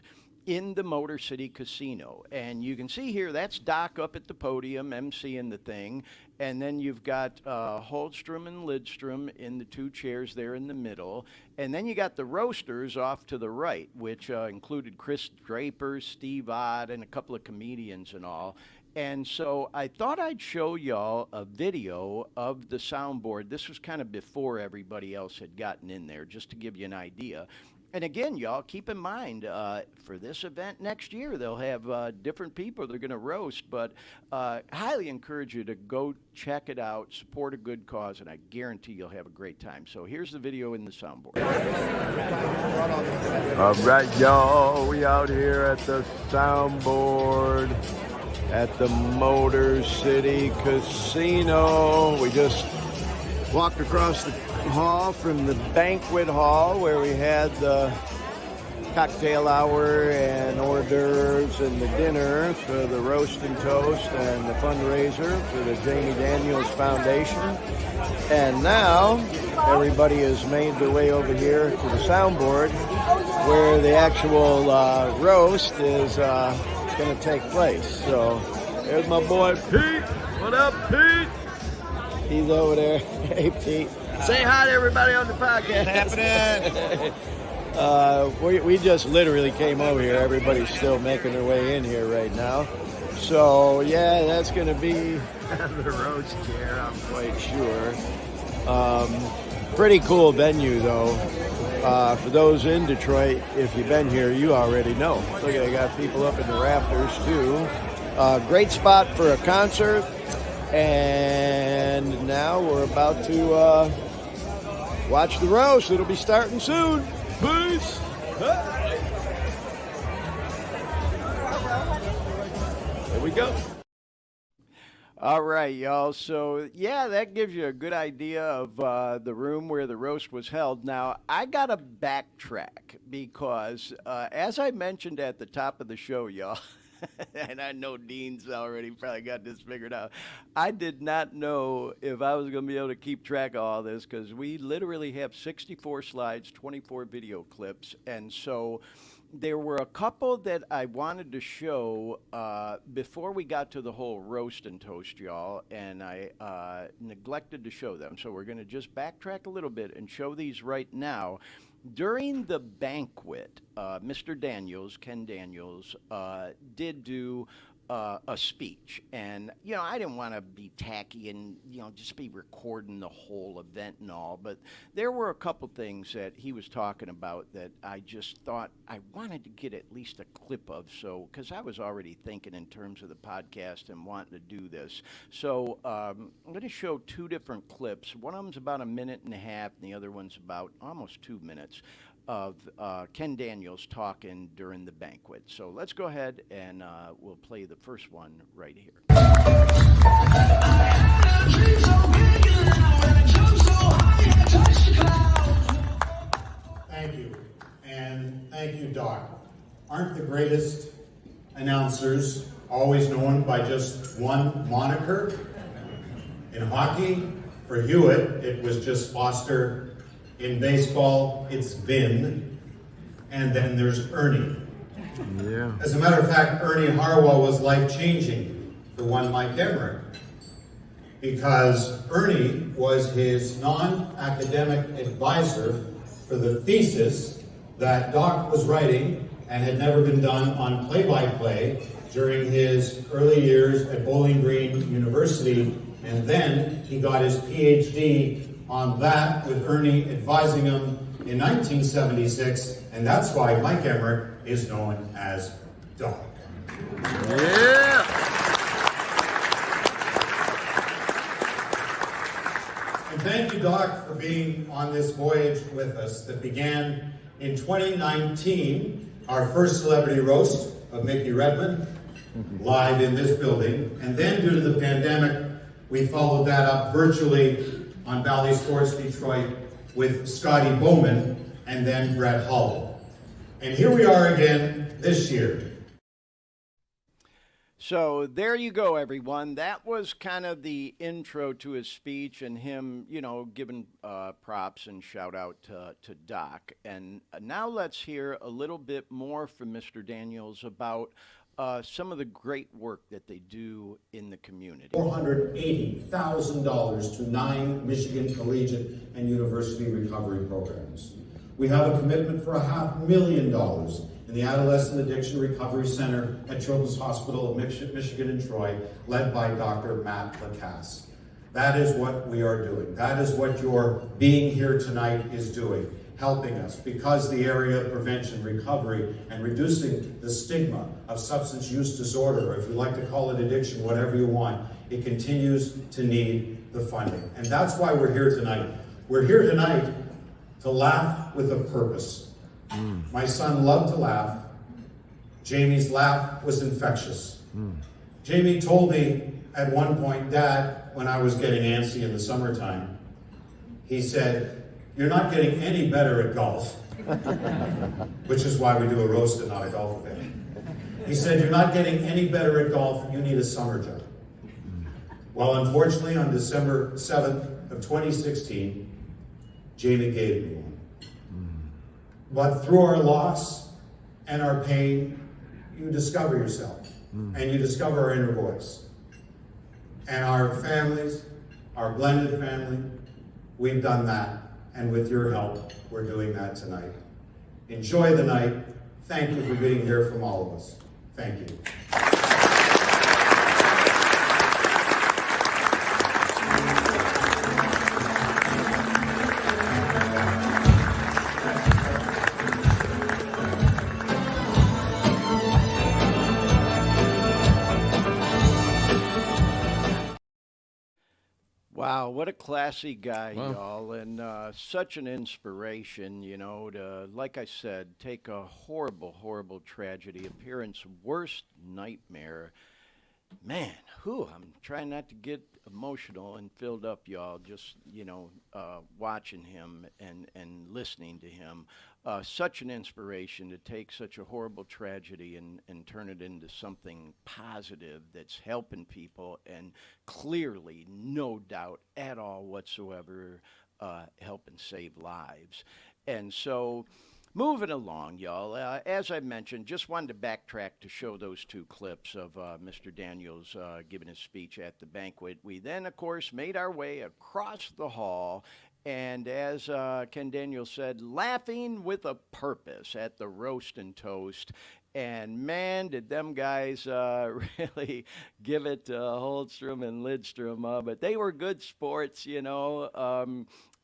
in the Motor City Casino. And you can see here, that's Doc up at the podium, emceeing the thing. And then you've got Holstrom and Lidstrom in the two chairs there in the middle. And then you got the roasters off to the right, which included Chris Draper, Steve Ott, and a couple of comedians and all. And so I thought I'd show y'all a video of the soundboard. This was kind of before everybody else had gotten in there, just to give you an idea. And again, y'all, keep in mind, for this event next year, they'll have different people they're going to roast, but highly encourage you to go check it out, support a good cause, and I guarantee you'll have a great time. So here's the video in the soundboard. All right, y'all, we out here at the soundboard at the Motor City Casino. We just walked across the hall from the banquet hall where we had the cocktail hour and hors d'oeuvres and the dinner for the roast and toast and the fundraiser for the Jamie Daniels Foundation. And now everybody has made their way over here to the soundboard where the actual roast is going to take place. So there's my boy Pete. What up, Pete? He's over there. Hey, Pete. Say hi to everybody on the podcast. Happening. We just literally came over here. Everybody's still making their way in here right now. So, yeah, that's going to be the roast chair, I'm quite sure. Pretty cool venue, though. For those in Detroit, if you've been here, you already know. Look, I got people up in the rafters, too. Great spot for a concert. And now we're about to Watch the roast. It'll be starting soon. Peace. There we go. All right, y'all. So, yeah, that gives you a good idea of the room where the roast was held. Now, I got to backtrack because, as I mentioned at the top of the show, y'all, and I know Dean's already probably got this figured out, I did not know if I was going to be able to keep track of all this because we literally have 64 slides, 24 video clips, and so there were a couple that I wanted to show before we got to the whole roast and toast, y'all, and I neglected to show them. So we're going to just backtrack a little bit and show these right now. During the banquet, Mr. Daniels, Ken Daniels, did do a speech. And, you know, I didn't want to be tacky and, you know, just be recording the whole event and all. But there were a couple things that he was talking about that I just thought I wanted to get at least a clip of. So, because I was already thinking in terms of the podcast and wanting to do this. So I'm going to show two different clips. One of them's about a minute and a half, and the other one's about almost 2 minutes of Ken Daniels talking during the banquet. So let's go ahead and we'll play the first one right here. Thank you. And thank you, Doc. Aren't the greatest announcers always known by just one moniker? In hockey, for Hewitt, it was just Foster. In baseball, it's Vin, and then there's Ernie. Yeah. As a matter of fact, Ernie Harwell was life-changing for one Mike Emmerich, because Ernie was his non-academic advisor for the thesis that Doc was writing and had never been done on play-by-play during his early years at Bowling Green University, and then he got his PhD on that, with Ernie advising him in 1976, and that's why Mike Emmerich is known as Doc. Yeah. And thank you, Doc, for being on this voyage with us that began in 2019, our first celebrity roast of Mickey Redmond, live in this building, and then due to the pandemic, we followed that up virtually on Bally Sports Detroit with Scotty Bowman and then Brett Hull. And here we are again this year. So there you go, everyone. That was kind of the intro to his speech and him, you know, giving props and shout out to Doc. And now let's hear a little bit more from Mr. Daniels about some of the great work that they do in the community. $480,000 to 9 Michigan collegiate and university recovery programs. We have a commitment for $500,000 in the Adolescent Addiction Recovery Center at Children's Hospital of Michigan in Troy, led by Dr. Matt Pegasus. That is what we are doing. That is what your being here tonight is doing, helping us, because the area of prevention, recovery, and reducing the stigma of substance use disorder, or if you like to call it addiction, whatever you want, it continues to need the funding. And that's why we're here tonight. We're here tonight to laugh with a purpose. My son loved to laugh. Jamie's laugh was infectious. Jamie told me at one point, Dad, when I was getting antsy in the summertime, he said, "You're not getting any better at golf," which is why we do a roast and not a golf event. He said, "You're not getting any better at golf, you need a summer job." Well, unfortunately, on December 7th of 2016, Jamie gave me one. But through our loss and our pain, you discover yourself, and you discover our inner voice. And our families, our blended family, we've done that. And with your help, we're doing that tonight. Enjoy the night. Thank you for being here from all of us. Thank you. Wow, what a classy guy, Wow. y'all, and such an inspiration, to, like I said, take a horrible, horrible tragedy, a parent's worst nightmare. Man, I'm trying not to get emotional and filled up, y'all, just, watching him and listening to him. Such an inspiration to take such a horrible tragedy and turn it into something positive that's helping people and clearly, no doubt at all whatsoever, helping save lives. And so, moving along, y'all. As I mentioned, just wanted to backtrack to show those two clips of Mr. Daniels giving his speech at the banquet. We then, of course, made our way across the hall. And as Ken Daniels said, laughing with a purpose at the roast and toast. And man, did them guys really give it to Holstrom and Lidstrom. But they were good sports.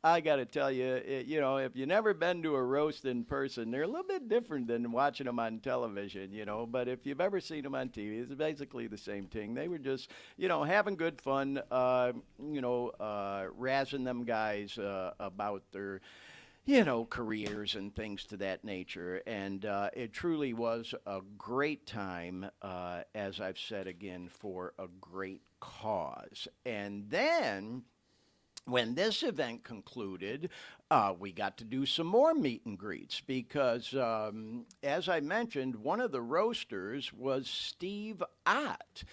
I got to tell you, if you never been to a roast in person, they're a little bit different than watching them on television. But if you've ever seen them on TV, it's basically the same thing. They were just, having good fun, razzing them guys about their careers and things to that nature. And it truly was a great time, as I've said again, for a great cause. And then when this event concluded, we got to do some more meet and greets because, as I mentioned, one of the roasters was Steve Ott.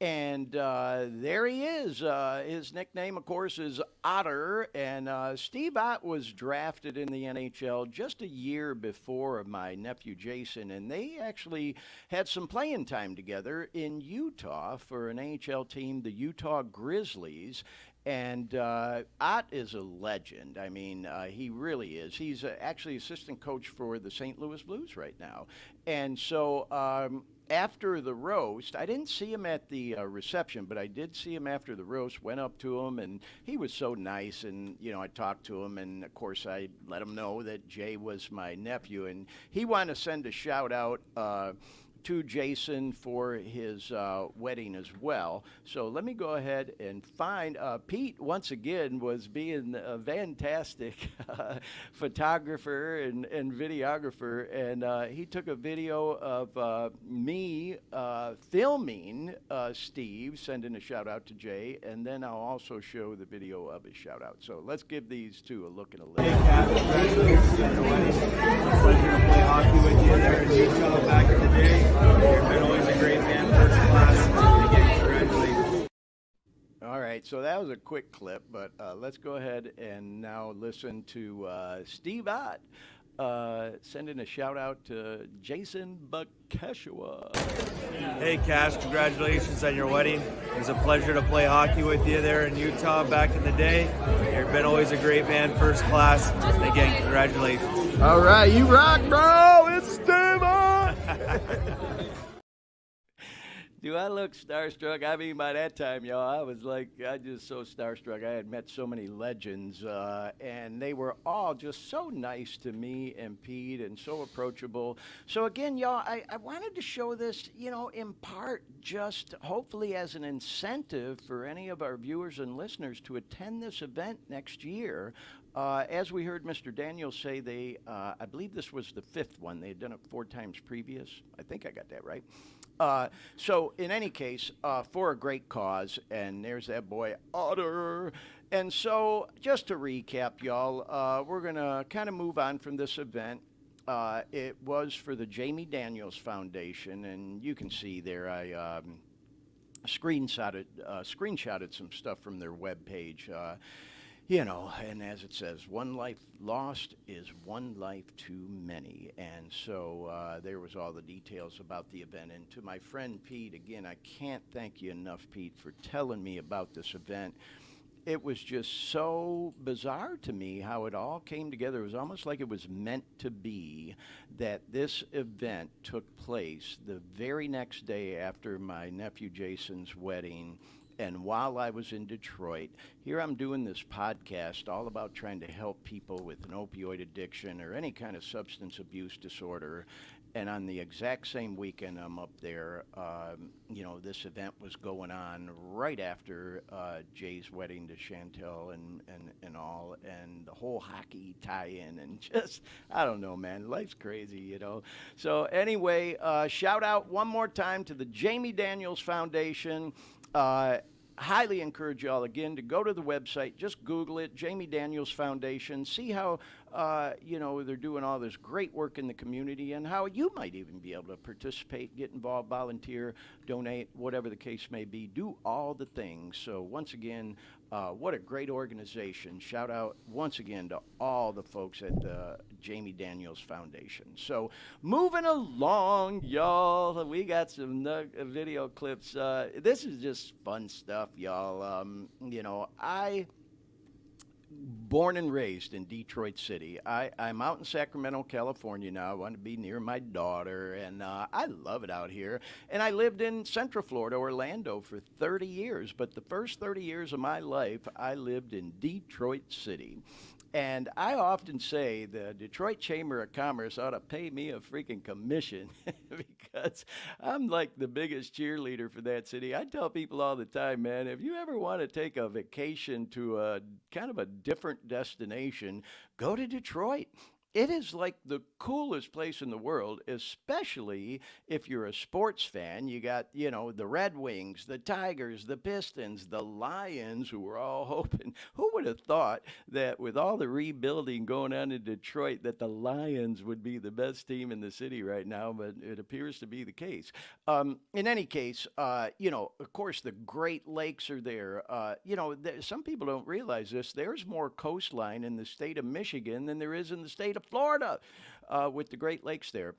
And there he is. His nickname, of course, is Otter. And Steve Ott was drafted in the NHL just a year before my nephew Jason. And they actually had some playing time together in Utah for an NHL team, the Utah Grizzlies. And Ott is a legend. I mean, he really is. He's actually assistant coach for the St. Louis Blues right now. And so after the roast, I didn't see him at the reception, but I did see him after the roast, went up to him, and he was so nice. And, I talked to him, and, of course, I let him know that Jay was my nephew. And he wanted to send a shout-out to Jason for his wedding as well. So let me go ahead and find Pete once again was being a fantastic photographer and videographer, and he took a video of me filming Steve, sending a shout out to Jay, and then I'll also show the video of his shout out. So let's give these two a look and a listen. Hey, Kat, congratulations on your wedding. It's a pleasure to play hockey with you there in Utah back in the day. You've been always a great man, first class. Again, congratulations. All right, so that was a quick clip, but let's go ahead and now listen to Steve Ott sending a shout out to Jason Bakeshua. Hey, Cash, congratulations on your wedding. It was a pleasure to play hockey with you there in Utah back in the day. You've been always a great man, first class. Again, congratulations. All right, you rock, bro. It's Steve Ott. Do I look starstruck? I mean, by that time, y'all, I just so starstruck. I had met so many legends, and they were all just so nice to me and Pete and so approachable. So, again, y'all, I wanted to show this, in part just hopefully as an incentive for any of our viewers and listeners to attend this event next year. As we heard Mr. Daniels say, I believe this was the fifth one. They had done it 4 times previous. I think I got that right. So in any case, for a great cause, and there's that boy Otter. And so just to recap, y'all, we're going to kind of move on from this event. It was for the Jamie Daniels Foundation, and you can see there I screenshotted some stuff from their webpage. And as it says, one life lost is one life too many. And so there was all the details about the event. And to my friend Pete, again, I can't thank you enough, Pete, for telling me about this event. It was just so bizarre to me how it all came together. It was almost like it was meant to be that this event took place the very next day after my nephew Jason's wedding. And while I was in Detroit, here I'm doing this podcast all about trying to help people with an opioid addiction or any kind of substance abuse disorder. And on the exact same weekend I'm up there, you know, this event was going on right after Jay's wedding to Chantel and all, and the whole hockey tie-in, and just, I don't know, man, life's crazy, you know. So anyway, shout out one more time to the Jamie Daniels Foundation. Highly encourage y'all again to go to the website, just Google it, Jamie Daniels Foundation, see how you know, they're doing all this great work in the community, and how you might even be able to participate, get involved, volunteer, donate, whatever the case may be, do all the things. So once again, what a great organization. Shout out once again to all the folks at the Jamie Daniels Foundation. So moving along, y'all, we got some video clips. This is just fun stuff, y'all. You know, born and raised in Detroit City. I'm out in Sacramento, California now. I want to be near my daughter, and I love it out here. And I lived in Central Florida, Orlando, for 30 years. But the first 30 years of my life, I lived in Detroit City. And I often say the Detroit Chamber of Commerce ought to pay me a freaking commission because I'm like the biggest cheerleader for that city. I tell people all the time, man, if you ever want to take a vacation to a kind of a different destination, go to Detroit. It is like the coolest place in the world, especially if you're a sports fan. You got, you know, the Red Wings, the Tigers, the Pistons, the Lions, who were all hoping. Who would have thought that with all the rebuilding going on in Detroit, that the Lions would be the best team in the city right now? But it appears to be the case. In any case, you know, of course, the Great Lakes are there. You know, some people don't realize this. There's more coastline in the state of Michigan than there is in the state of Florida, with the Great Lakes there.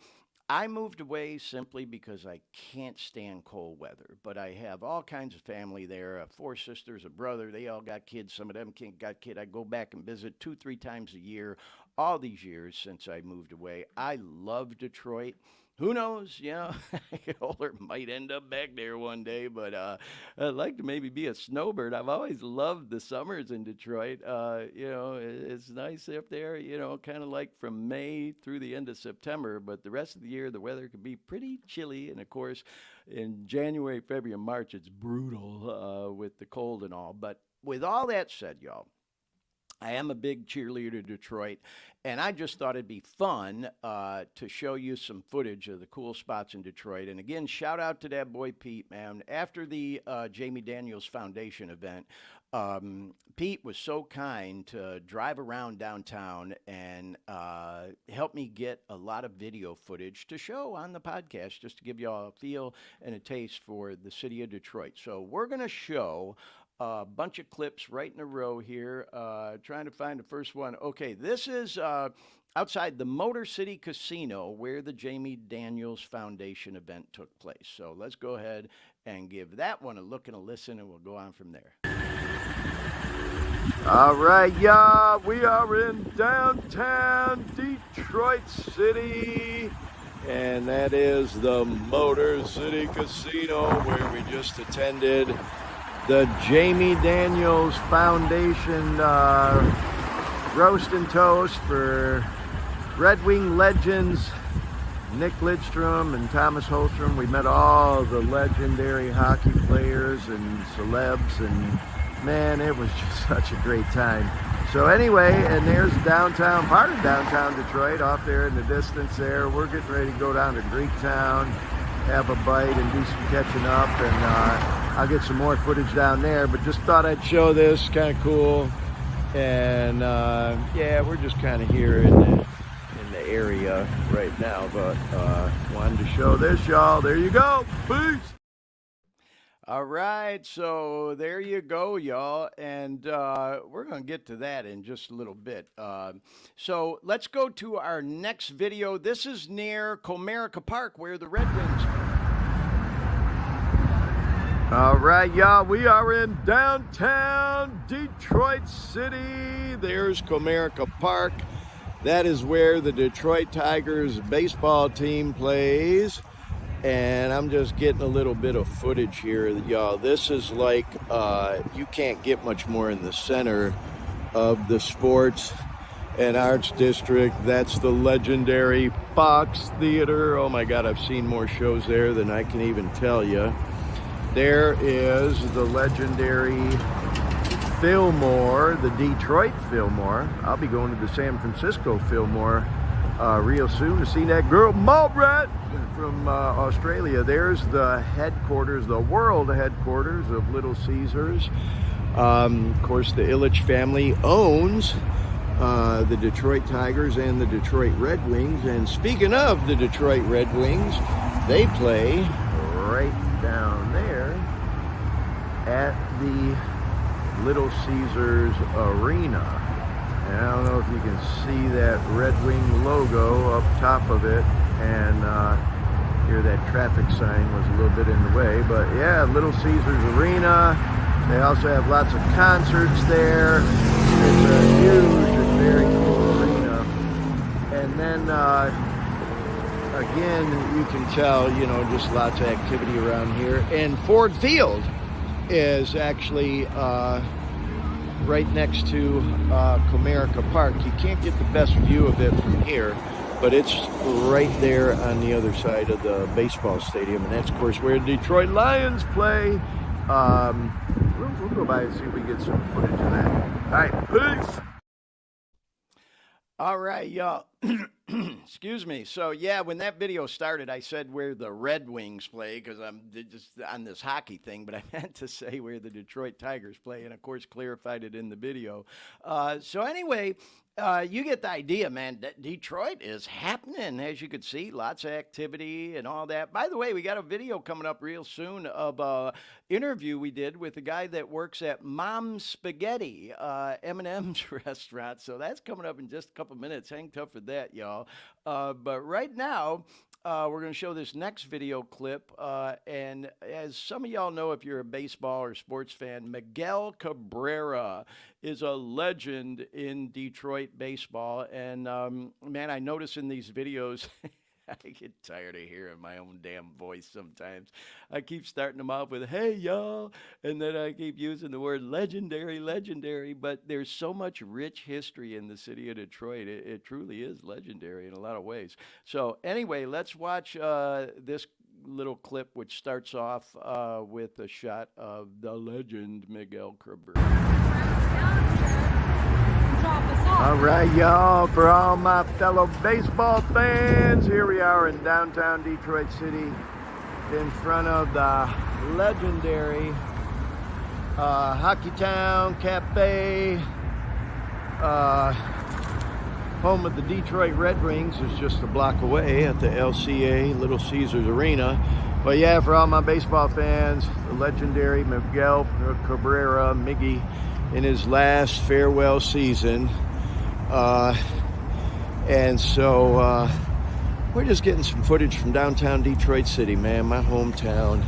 I moved away simply because I can't stand cold weather, but I have all kinds of family there, 4 sisters, a brother. They all got kids. Some of them got kids. I go back and visit 2-3 times a year, all these years since I moved away. I love Detroit. Who knows, you know, Older might end up back there one day, but I'd like to maybe be a snowbird. I've always loved the summers in Detroit. You know, it's nice up there, you know, kind of like from May through the end of September, but the rest of the year, the weather can be pretty chilly. And of course, in January, February, and March, it's brutal with the cold and all. But with all that said, y'all, I am a big cheerleader to Detroit, and I just thought it'd be fun to show you some footage of the cool spots in Detroit. And again, shout out to that boy Pete, man. After the Jamie Daniels Foundation event, Pete was so kind to drive around downtown and help me get a lot of video footage to show on the podcast, just to give you all a feel and a taste for the city of Detroit. So we're going to show a bunch of clips right in a row here, trying to find the first one. Okay, this is outside the Motor City Casino where the Jamie Daniels Foundation event took place. So let's go ahead and give that one a look and a listen, and we'll go on from there. All right, y'all, we are in downtown Detroit City, and that is the Motor City Casino where we just attended the Jamie Daniels Foundation roast and toast for Red Wing legends Nick Lidstrom and Thomas Holstrom. We met all the legendary hockey players and celebs, and man, it was just such a great time. So anyway, and there's downtown, part of downtown Detroit off there in the distance there. We're getting ready to go down to Greektown, have a bite and do some catching up, and I'll get some more footage down there, but just thought I'd show this, kind of cool. And yeah, we're just kind of here in the area right now, but wanted to show this, y'all. There you go. Peace. All right, so there you go, y'all, and we're going to get to that in just a little bit. So let's go to our next video. This is near Comerica Park, where the Red Wings are. All right, y'all, we are in downtown Detroit City. There's Comerica Park. That is where the Detroit Tigers baseball team plays. And I'm just getting a little bit of footage here, y'all. This is like, you can't get much more in the center of the sports and Arts District. That's the legendary Fox Theater. Oh my God, I've seen more shows there than I can even tell you. There is the legendary Fillmore, the Detroit Fillmore. I'll be going to the San Francisco Fillmore real soon to see that girl Mallrat from Australia. There's the headquarters, the world headquarters of Little Caesars. Of course, the Ilitch family owns the Detroit Tigers and the Detroit Red Wings. And speaking of the Detroit Red Wings, they play right down there at the Little Caesars Arena. And I don't know if you can see that Red Wing logo up top of it, and here that traffic sign was a little bit in the way, but yeah, Little Caesars Arena. They also have lots of concerts there. It's a huge and very cool arena. And then again, you can tell, you know, just lots of activity around here. And Ford Field is actually right next to Comerica Park. You can't get the best view of it from here, but it's right there on the other side of the baseball stadium, and that's of course where the Detroit Lions play. We'll go by and see if we get some footage of that. All right, peace. All right, y'all. Excuse me. So, yeah, when that video started, I said where the Red Wings play because I'm just on this hockey thing, but I meant to say where the Detroit Tigers play, and, of course, clarified it in the video. So, anyway, you get the idea, man. Detroit is happening, as you can see. Lots of activity and all that. By the way, we got a video coming up real soon of an interview we did with a guy that works at Mom's Spaghetti, Eminem's restaurant. So that's coming up in just a couple minutes. Hang tough for that, y'all. But right now, we're going to show this next video clip. And as some of y'all know, if you're a baseball or sports fan, Miguel Cabrera is a legend in Detroit baseball. And man, I notice in these videos, I get tired of hearing my own damn voice sometimes. I keep starting them off with, hey, y'all, and then I keep using the word legendary, legendary, but there's so much rich history in the city of Detroit. It truly is legendary in a lot of ways. So anyway, let's watch this little clip, which starts off with a shot of the legend Miguel Cabrera. All right, y'all, for all my fellow baseball fans, here we are in downtown Detroit City in front of the legendary Hockey Town Cafe. Home of the Detroit Red Wings is just a block away at the LCA, Little Caesars Arena. But yeah, for all my baseball fans, the legendary Miguel Cabrera, Miggy, in his last farewell season. And so we're just getting some footage from downtown Detroit City, man, my hometown.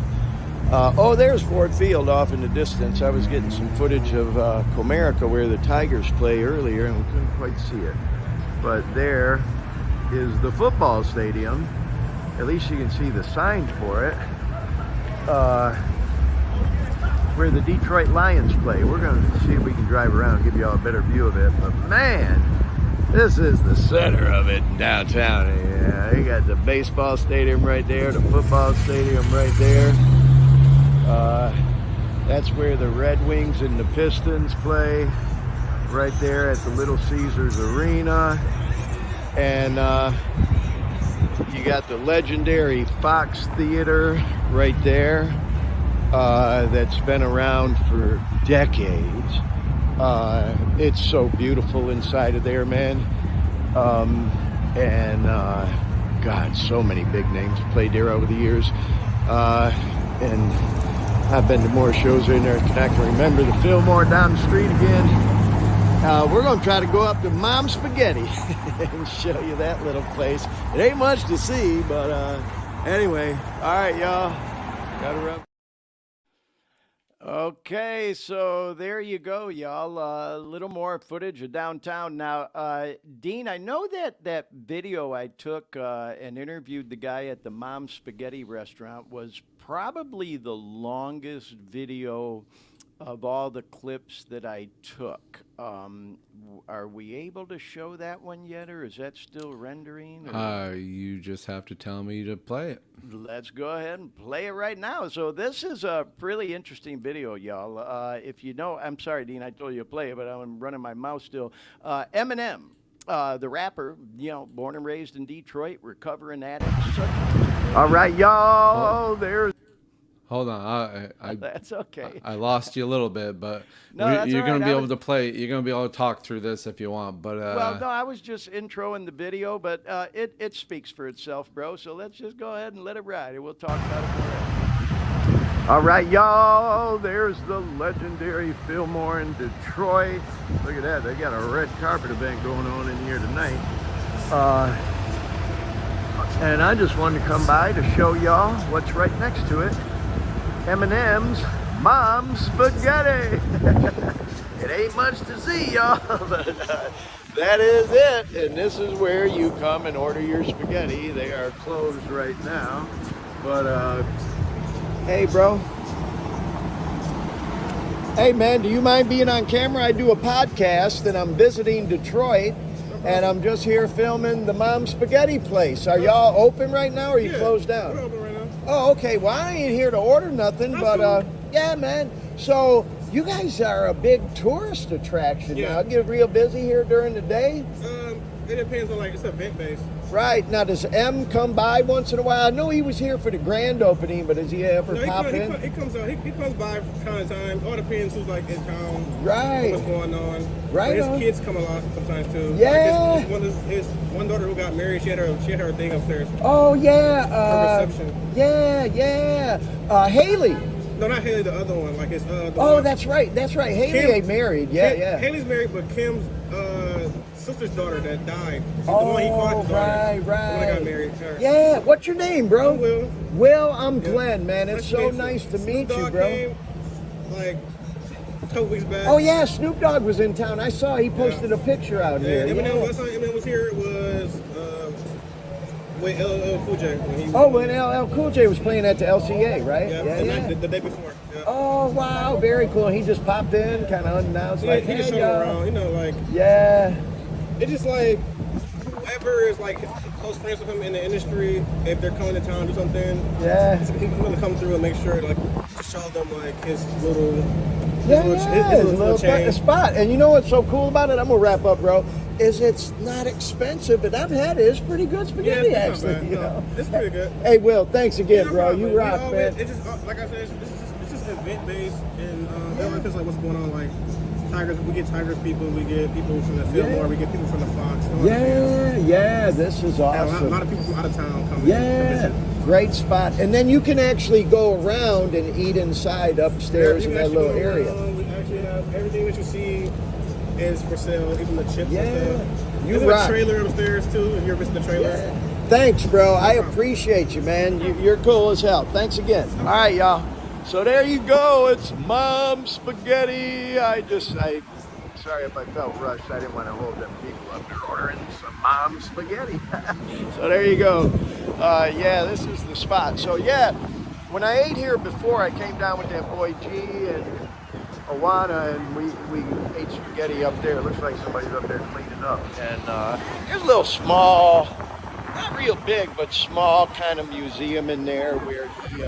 Oh, there's Ford Field off in the distance. I was getting some footage of Comerica where the Tigers play earlier, and we couldn't quite see it. But there is the football stadium. At least you can see the sign for it. Where the Detroit Lions play. We're going to see if we can drive around and give you all a better view of it. But man, this is the center of it in downtown. Yeah, you got the baseball stadium right there, the football stadium right there. That's where the Red Wings and the Pistons play, right there at the Little Caesars Arena. And you got the legendary Fox Theater right there. That's been around for decades. It's so beautiful inside of there, man. God, so many big names played there over the years. And I've been to more shows in there than I can remember. The Fillmore down the street again. We're going to try to go up to Mom's Spaghetti and show you that little place. It ain't much to see, but anyway. All right, y'all. Got to run. Okay, so there you go, y'all. A little more footage of downtown. Now, Dean, I know that video I took and interviewed the guy at the Mom's Spaghetti restaurant was probably the longest video of all the clips that I took. Are we able to show that one yet, or is that still rendering? Or? You just have to tell me to play it. Let's go ahead and play it right now. So this is a really interesting video, y'all. If you know, I'm sorry, Dean, I told you to play it, but I'm running my mouth still. Eminem, the rapper, born and raised in Detroit, recovering addict. All right, y'all. There's. Hold on, That's okay. I lost you a little bit, but No, that's you're all gonna right. be able to play. You're gonna be able to talk through this if you want. But well, no, I was just introing the video, but it speaks for itself, bro. So let's just go ahead and let it ride, and we'll talk about it more. All right, y'all. There's the legendary Fillmore in Detroit. Look at that. They got a red carpet event going on in here tonight. And I just wanted to come by to show y'all what's right next to it. Eminem's Mom's Spaghetti. It ain't much to see, y'all, but that is it. And this is where you come and order your spaghetti. They are closed right now. But, hey, bro. Hey, man, do you mind being on camera? I do a podcast, and I'm visiting Detroit, and I'm just here filming the Mom's Spaghetti place. Are y'all open right now, or are you closed down? We're open right now. Oh, okay. Well, I ain't here to order nothing, but yeah, man. So you guys are a big tourist attraction now. Get real busy here during the day. It depends on it's event based. Right. Now, does M come by once in a while? I know he was here for the grand opening, but does he ever pop in? He comes out. He comes by from time to time. All depends who's in town. Right. What's going on. Right. His kids come a lot sometimes too. Yeah. His one daughter who got married, she had her thing upstairs. Oh yeah. Her reception. Yeah. Haley. No, not Haley. The other one, his. That's right. That's right. Haley ain't married. Yeah. Haley's married, but Kim's sister's daughter that died. The one he called his daughter. Right. The one that got married. Her. Yeah. What's your name, bro? I'm Will. Will, I'm Glenn, man. It's so nice to meet you, bro. Came, a couple weeks back. Oh yeah, Snoop Dogg was in town. I saw he posted a picture out here. Last time Eminem was here was when LL Cool J. When LL Cool J was playing at the LCA, right? Yeah. The day before. Yeah. Oh wow, very cool. He just popped in, kind of unannounced, he just showed around, Yeah. It's just whoever is close friends with him in the industry, if they're coming to town to do something, he's gonna come through and make sure to show them his little change. spot. And you know what's so cool about it? I'm gonna wrap up, bro. Is it's not expensive, but I've had it. It's pretty good spaghetti, actually. It's pretty good. Hey, Will, thanks again, bro. You rock, man. It's just like I said, it's just event based, and it depends what's going on. Tigers, we get Tigers people, we get people from the Fillmore, we get people from the Fox. This is awesome. A lot of people from out of town come in. Great spot. And then you can actually go around and eat inside upstairs in that little area. We actually have everything that you see is for sale, even the chips and stuff. You There's rock. a trailer upstairs too, if you're visiting the trailer. Thanks, bro. I appreciate you, man. You're cool as hell. Thanks again. All right, y'all. So there you go. It's Mom's Spaghetti. Sorry if I felt rushed. I didn't want to hold them people up. They're ordering some Mom's Spaghetti. So there you go. This is the spot. So when I ate here before, I came down with that boy G and Awana, and we ate spaghetti up there. It looks like somebody's up there cleaning up. And there's a little small, not real big, but small kind of museum in there where he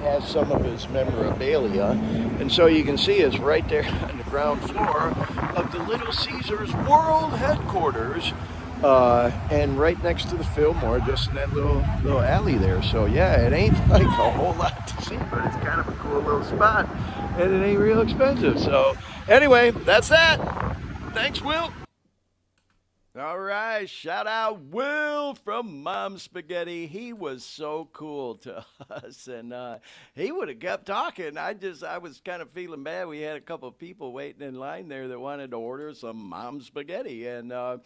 has some of his memorabilia. And so you can see it's right there on the ground floor of the Little Caesars World Headquarters. And right next to the Fillmore, just in that little alley there. So it ain't a whole lot to see, but it's kind of a cool little spot, and it ain't real expensive. So anyway, that's that. Thanks, Will. All right, shout out Will from Mom's Spaghetti. He was so cool to us, and he would have kept talking. I was kind of feeling bad. We had a couple of people waiting in line there that wanted to order some Mom's Spaghetti, and I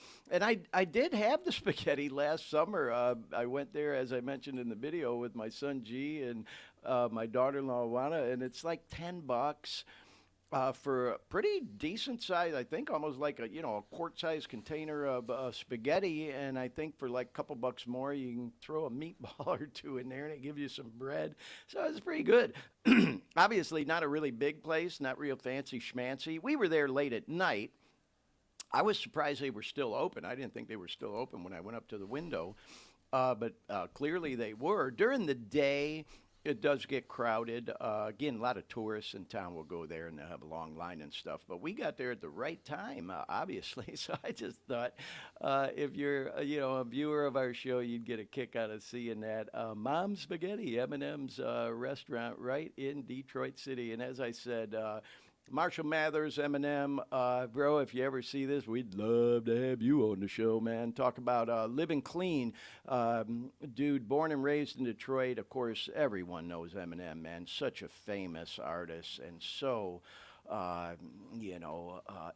did have the spaghetti last summer. I went there, as I mentioned in the video, with my son G and my daughter-in-law Wana, and it's like $10. for a pretty decent size, I think almost like a a quart-sized container of spaghetti, and I think for like a couple bucks more, you can throw a meatball or two in there, and it gives you some bread. So it's pretty good. Obviously, not a really big place, not real fancy schmancy. We were there late at night. I was surprised they were still open. I didn't think they were still open when I went up to the window, but clearly they were. During the day, it does get crowded. Again, a lot of tourists in town will go there and they'll have a long line and stuff. But we got there at the right time, obviously. So I just thought if you're, a viewer of our show, you'd get a kick out of seeing that. Mom's Spaghetti, Eminem's restaurant right in Detroit City. And as I said, Marshall Mathers, Eminem, bro, if you ever see this, we'd love to have you on the show, man. Talk about living clean. Dude, born and raised in Detroit. Of course, everyone knows Eminem, man. Such a famous artist and so,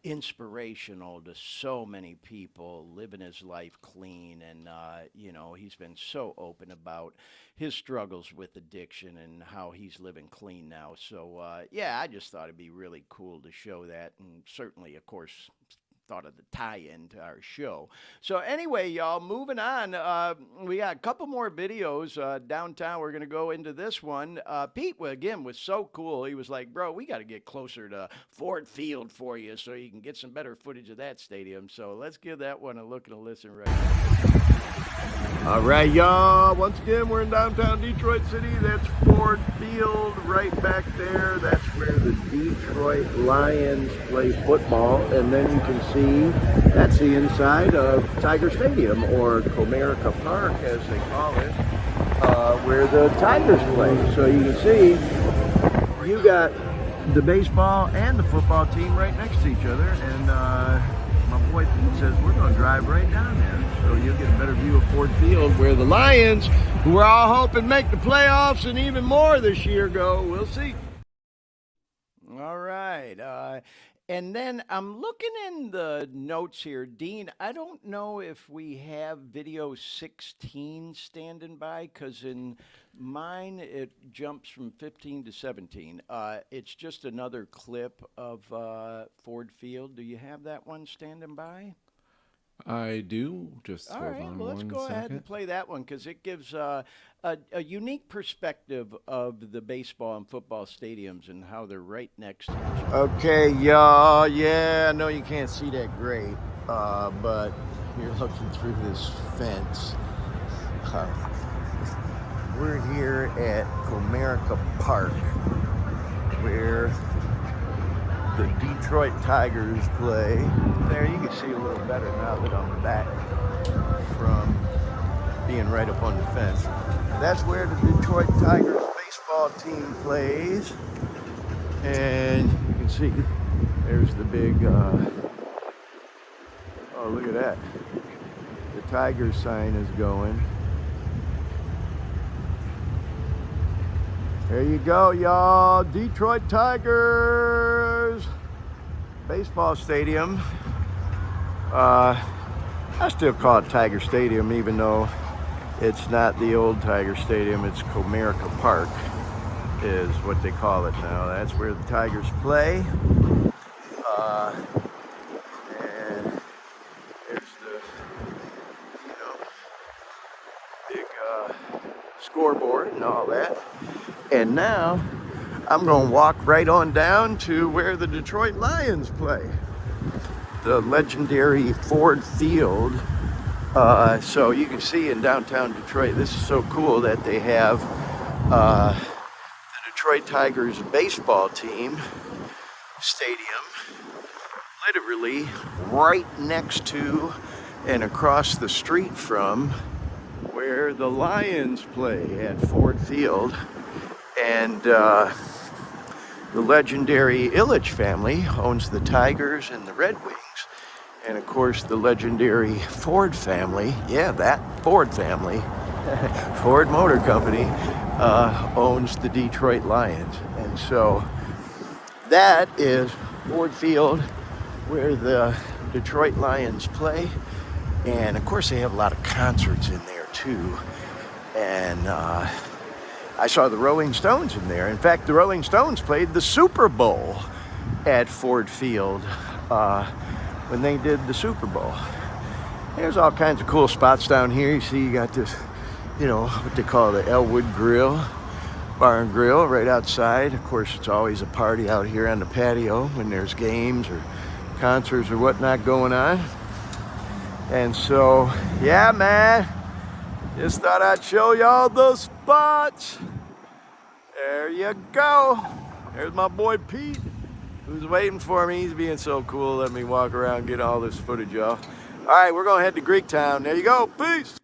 inspirational to so many people, living his life clean. And, he's been so open about his struggles with addiction and how he's living clean now. So, I just thought it'd be really cool to show that. And certainly, of course, thought of the tie-in to our show. So anyway, y'all, moving on. We got a couple more videos downtown. We're going to go into this one. Pete, again, was so cool. He was like, bro, we got to get closer to Ford Field for you so you can get some better footage of that stadium. So let's give that one a look and a listen right now. All right, y'all. Once again, we're in downtown Detroit City. That's Ford Field right back there. That's where the Detroit Lions play football. And then you can see that's the inside of Tiger Stadium, or Comerica Park, as they call it, where the Tigers play. So you can see you got the baseball and the football team right next to each other. And my boy Pete says we're going to drive right down there. So you'll get a better view of Ford Field, where the Lions, who we're all hoping make the playoffs and even more this year, go. We'll see. All right. And then I'm looking in the notes here. Dean, I don't know if we have video 16 standing by, because in mine it jumps from 15 to 17. It's just another clip of Ford Field. Do you have that one standing by? I do. Just all hold right, on well, let's one go ahead second. and play that one, because it gives a unique perspective of the baseball and football stadiums and how they're right next to each other. Okay, y'all. Yeah, I know you can't see that great, but you're looking through this fence. We're here at Comerica Park, where the Detroit Tigers play. There, you can see a little better now that I'm back from being right up on the fence. That's where the Detroit Tigers baseball team plays. And you can see there's the big, oh, look at that. The Tigers sign is going. There you go, y'all. Detroit Tigers baseball stadium. I still call it Tiger Stadium, even though it's not the old Tiger Stadium. It's Comerica Park is what they call it now. That's where the Tigers play. And there's the, big scoreboard and all that. And now I'm going to walk right on down to where the Detroit Lions play, the legendary Ford Field. So you can see in downtown Detroit, this is so cool that they have the Detroit Tigers baseball team stadium literally right next to and across the street from where the Lions play at Ford Field. And the legendary Ilitch family owns the Tigers and the Red Wings. And of course, the legendary Ford family, yeah, that Ford family, Ford Motor Company, owns the Detroit Lions. And so that is Ford Field, where the Detroit Lions play. And of course, they have a lot of concerts in there too. And I saw the Rolling Stones in there. In fact, the Rolling Stones played the Super Bowl at Ford Field when they did the Super Bowl. There's all kinds of cool spots down here. You see, you got this, you know, what they call the Elwood Grill, Bar and Grill right outside. Of course, it's always a party out here on the patio when there's games or concerts or whatnot going on. And so, yeah, man, just thought I'd show y'all the spots. There you go. There's my boy Pete, who's waiting for me. He's being so cool. Let me walk around and get all this footage, y'all. All right, we're going to head to Greektown. There you go. Peace.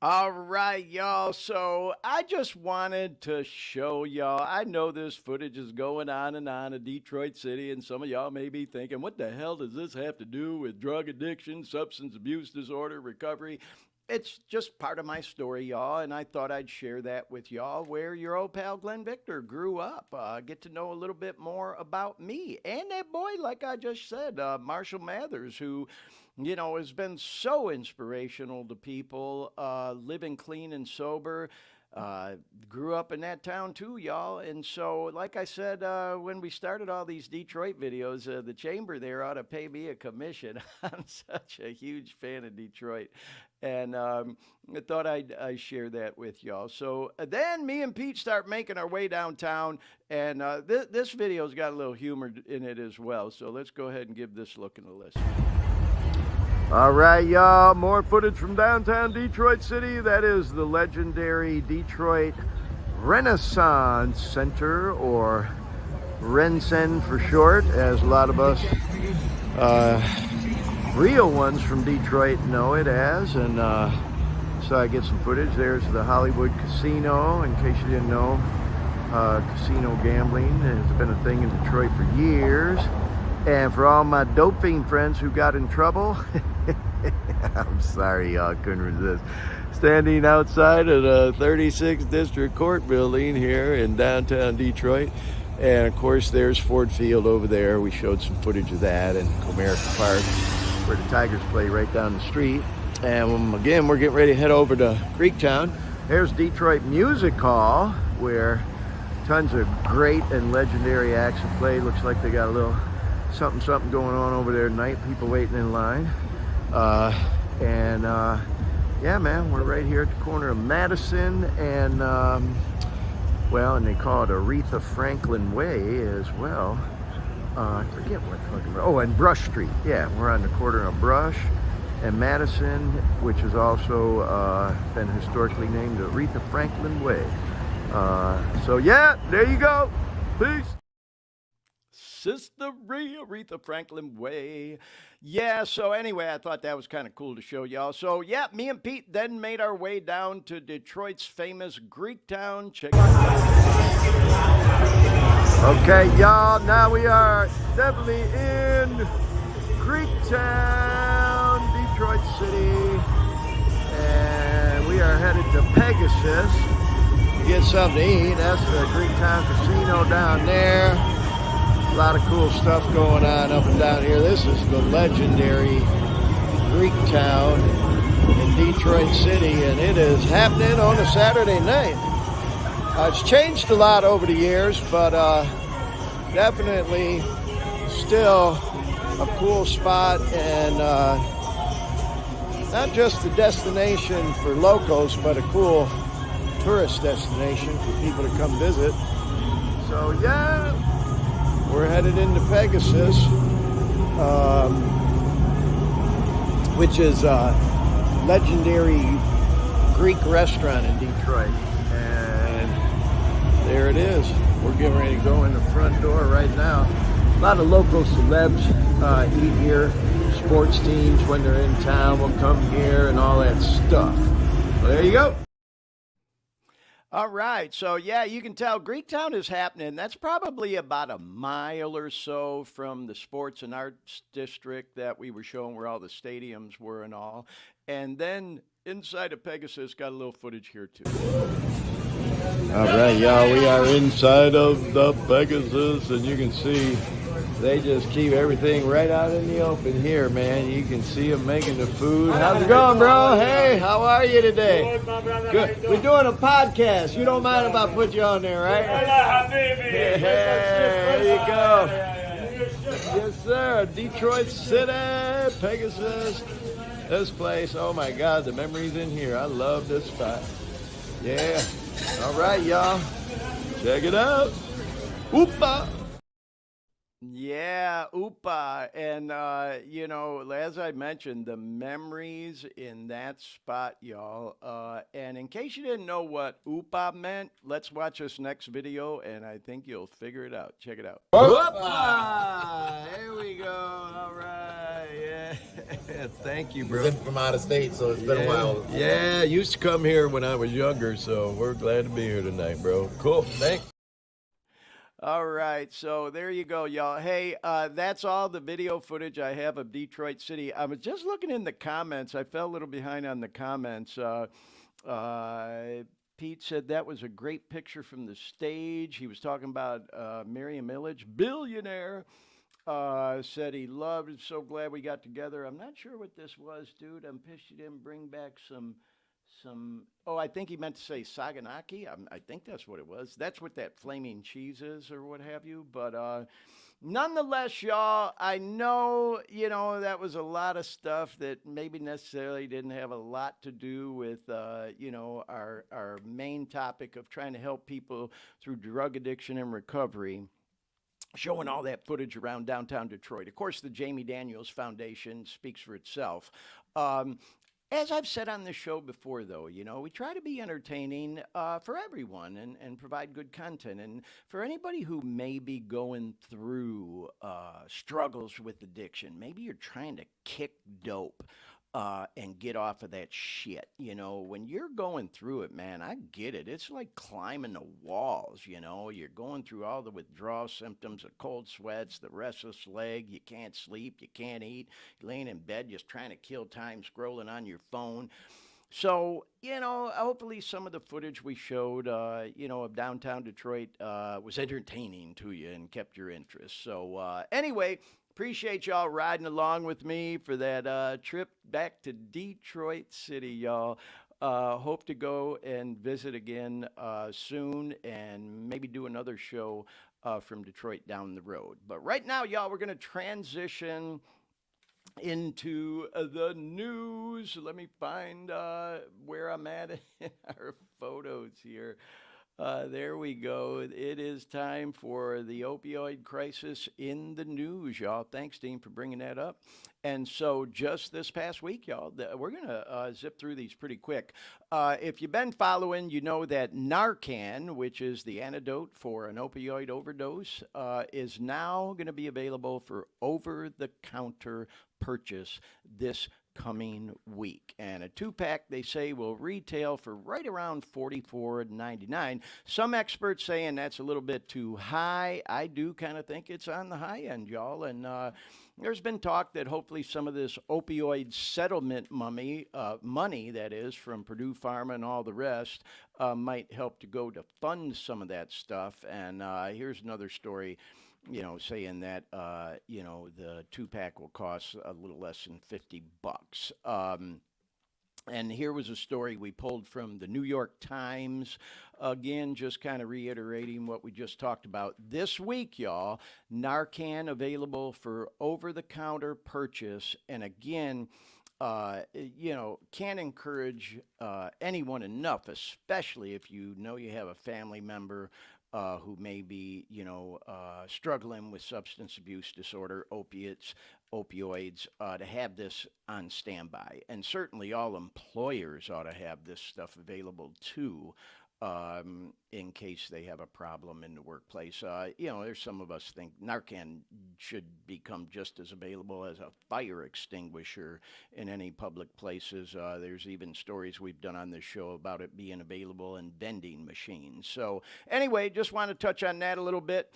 All right, y'all. So I just wanted to show y'all. I know this footage is going on and on in Detroit City, and some of y'all may be thinking, what the hell does this have to do with drug addiction, substance abuse disorder, recovery? It's just part of my story, y'all, and I thought I'd share that with y'all, where your old pal Glenn Victor grew up. Get to know a little bit more about me and that boy, like I just said, Marshall Mathers, who, you know, has been so inspirational to people, living clean and sober. Grew up in that town too, y'all. And so, like I said, when we started all these Detroit videos, the chamber there ought to pay me a commission. I'm such a huge fan of Detroit. And I thought I'd share that with y'all. So then me and Pete start making our way downtown. And this video's got a little humor in it as well. So let's go ahead and give this look and a listen. All right, y'all, more footage from downtown Detroit City. That is the legendary Detroit Renaissance Center, or RenCen for short, as a lot of us real ones from Detroit know it as. And so I get some footage. There's the Hollywood Casino, in case you didn't know. Casino gambling has been a thing in Detroit for years. And for all my dope fiend friends who got in trouble, I'm sorry, y'all, couldn't resist. Standing outside of the 36th District Court building here in downtown Detroit. And of course, there's Ford Field over there. We showed some footage of that, and Comerica Park, where the Tigers play right down the street. And again, we're getting ready to head over to Greektown. There's Detroit Music Hall, where tons of great and legendary acts have played. Looks like they got a little something going on over there tonight. People waiting in line. Yeah, man, we're right here at the corner of Madison and, well, and they call it Aretha Franklin Way as well. I forget what fucking, oh, and Brush Street. Yeah, we're on the corner of Brush and Madison, which has also been historically named Aretha Franklin Way. So yeah, there you go. Peace. Sister Aretha Franklin Way. Yeah, so anyway, I thought that was kind of cool to show y'all. So yeah, me and Pete then made our way down to Detroit's famous Greektown. Check it out. Okay, y'all, now we are definitely in Greektown, Detroit City. And we are headed to Pegasus to get something to eat. That's the Greektown Casino down there. A lot of cool stuff going on up and down here. This is the legendary Greektown in Detroit City, and it is happening on a Saturday night. It's changed a lot over the years, but definitely still a cool spot, and not just a destination for locals, but a cool tourist destination for people to come visit. So yeah, we're headed into Pegasus, which is a legendary Greek restaurant in Detroit. And there it is. We're getting ready to go in the front door right now. A lot of local celebs eat here. Sports teams, when they're in town, will come here and all that stuff. Well, there you go. All right, so yeah, you can tell Greektown is happening. That's probably about a mile or so from the sports and arts district that we were showing, where all the stadiums were and all. And then inside of Pegasus, got a little footage here too. All right, y'all, we are inside of the Pegasus, and you can see They just keep everything right out in the open here, man. You can see them making the food. How's it going, bro? Hey, how are you today? Good. We're doing a podcast. You don't mind if I put you on there, right? Hey, there you go. Yes, sir. Detroit City, Pegasus. This place, oh my God, the memories in here. I love this spot. Yeah. All right, y'all. Check it out. Oopa. Yeah, Upa. And, as I mentioned, the memories in that spot, y'all. And in case you didn't know what Upa meant, let's watch this next video, and I think you'll figure it out. Check it out. Upa! Here we go. All right. Yeah. Thank you, bro. From out of state, so it's been a while. Yeah, I used to come here when I was younger, so we're glad to be here tonight, bro. Cool. Thanks. All right, so there you go, y'all. Hey, that's all the video footage I have of Detroit City. I was just looking in the comments. I fell a little behind on the comments. Pete said that was a great picture from the stage. He was talking about Miriam Illich, billionaire. Said he loved it. So glad we got together. I'm not sure what this was, dude. I'm pissed you didn't bring back some. Oh, I think he meant to say Saganaki. I think that's what it was. That's what that flaming cheese is or what have you. But nonetheless, y'all, I know, that was a lot of stuff that maybe necessarily didn't have a lot to do with, our main topic of trying to help people through drug addiction and recovery. Showing all that footage around downtown Detroit. Of course, the Jamie Daniels Foundation speaks for itself. As I've said on this show before, though, we try to be entertaining for everyone and provide good content. And for anybody who may be going through struggles with addiction, maybe you're trying to kick dope and get off of that shit. When you're going through it, man, I get it. It's like climbing the walls, You're going through all the withdrawal symptoms, the cold sweats, the restless leg. You can't sleep, you can't eat. You're laying in bed just trying to kill time scrolling on your phone. So, hopefully some of the footage we showed, of downtown Detroit was entertaining to you and kept your interest. So, anyway, appreciate y'all riding along with me for that trip back to Detroit City, y'all. Hope to go and visit again soon and maybe do another show from Detroit down the road. But right now, y'all, we're going to transition into the news. Let me find where I'm at in our photos here. There we go. It is time for the opioid crisis in the news, y'all. Thanks, Dean, for bringing that up. And so just this past week, y'all, we're going to zip through these pretty quick. If you've been following, you know that Narcan, which is the antidote for an opioid overdose, is now going to be available for over-the-counter purchase this coming week. And a 2-pack, they say, will retail for right around $44.99. Some experts saying that's a little bit too high. I do kind of think it's on the high end, y'all. And there's been talk that hopefully some of this opioid settlement money, that is, from Purdue Pharma and all the rest, might help to go to fund some of that stuff. And here's another story, saying that, the 2-pack will cost a little less than $50. And here was a story we pulled from the New York Times. Again, just kind of reiterating what we just talked about. This week, y'all, Narcan available for over-the-counter purchase. And again, can't encourage anyone enough, especially if you have a family member who may be, struggling with substance abuse disorder, opioids, to have this on standby. And certainly all employers ought to have this stuff available too, in case they have a problem in the workplace. There's some of us think Narcan should become just as available as a fire extinguisher in any public places. There's even stories we've done on this show about it being available in vending machines. So anyway, just want to touch on that a little bit.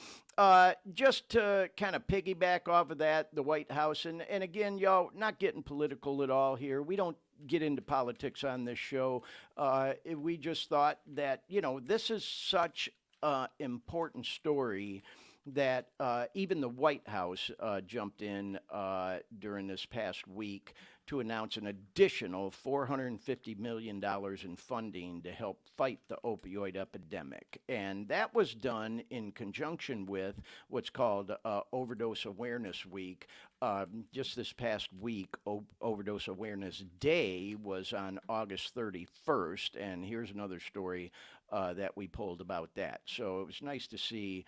Just to kind of piggyback off of that, the White House, and again, y'all, not getting political at all here. We don't get into politics on this show. We just thought that, this is such an important story that even the White House jumped in during this past week to announce an additional $450 million in funding to help fight the opioid epidemic. And that was done in conjunction with what's called Overdose Awareness Week. Just this past week, Overdose Awareness Day was on August 31st. And here's another story that we pulled about that. So it was nice to see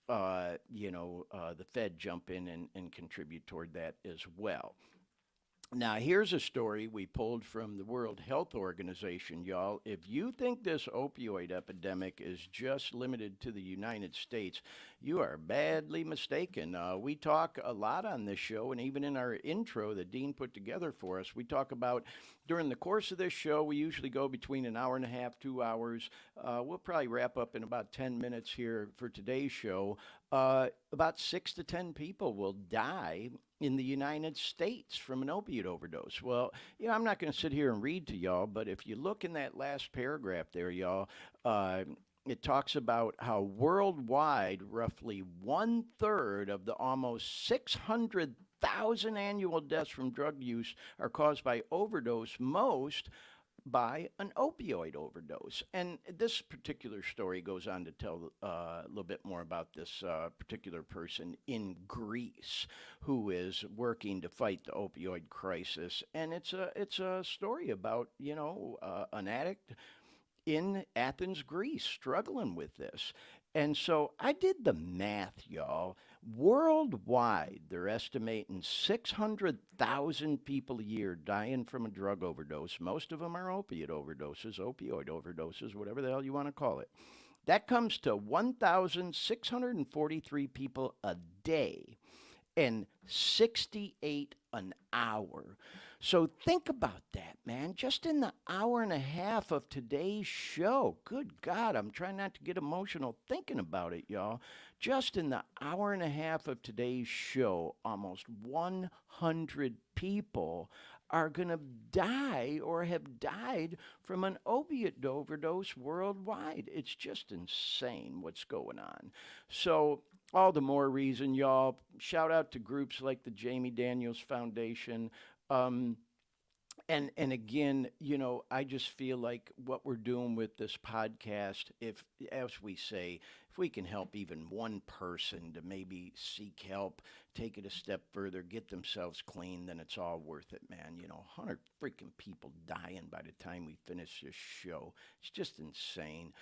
the Fed jump in and contribute toward that as well. Now, here's a story we pulled from the World Health Organization, y'all. If you think this opioid epidemic is just limited to the United States, you are badly mistaken. We talk a lot on this show, and even in our intro that Dean put together for us, we talk about during the course of this show, we usually go between an hour and a half, 2 hours. We'll probably wrap up in about 10 minutes here for today's show. About 6 to 10 people will die in the United States from an opiate overdose. Well, I'm not going to sit here and read to y'all, but if you look in that last paragraph there, y'all, it talks about how worldwide, roughly 1/3 of the almost 600,000 annual deaths from drug use are caused by overdose, most by an opioid overdose. And this particular story goes on to tell a little bit more about this particular person in Greece who is working to fight the opioid crisis. And it's a story about, an addict in Athens, Greece, struggling with this. And so I did the math, y'all. Worldwide, they're estimating 600,000 people a year dying from a drug overdose. Most of them are opioid overdoses, whatever the hell you want to call it. That comes to 1,643 people a day and 68 an hour. So think about that, man. Just in the hour and a half of today's show, good God, I'm trying not to get emotional thinking about it, y'all. Just in the hour and a half of today's show, almost 100 people are going to die or have died from an opiate overdose worldwide. It's just insane what's going on. So all the more reason, y'all, shout out to groups like the Jamie Daniels Foundation. And again, I just feel like what we're doing with this podcast, if, as we say, if we can help even one person to maybe seek help, take it a step further, get themselves clean, then it's all worth it, man. 100 freaking people dying by the time we finish this show. It's just insane.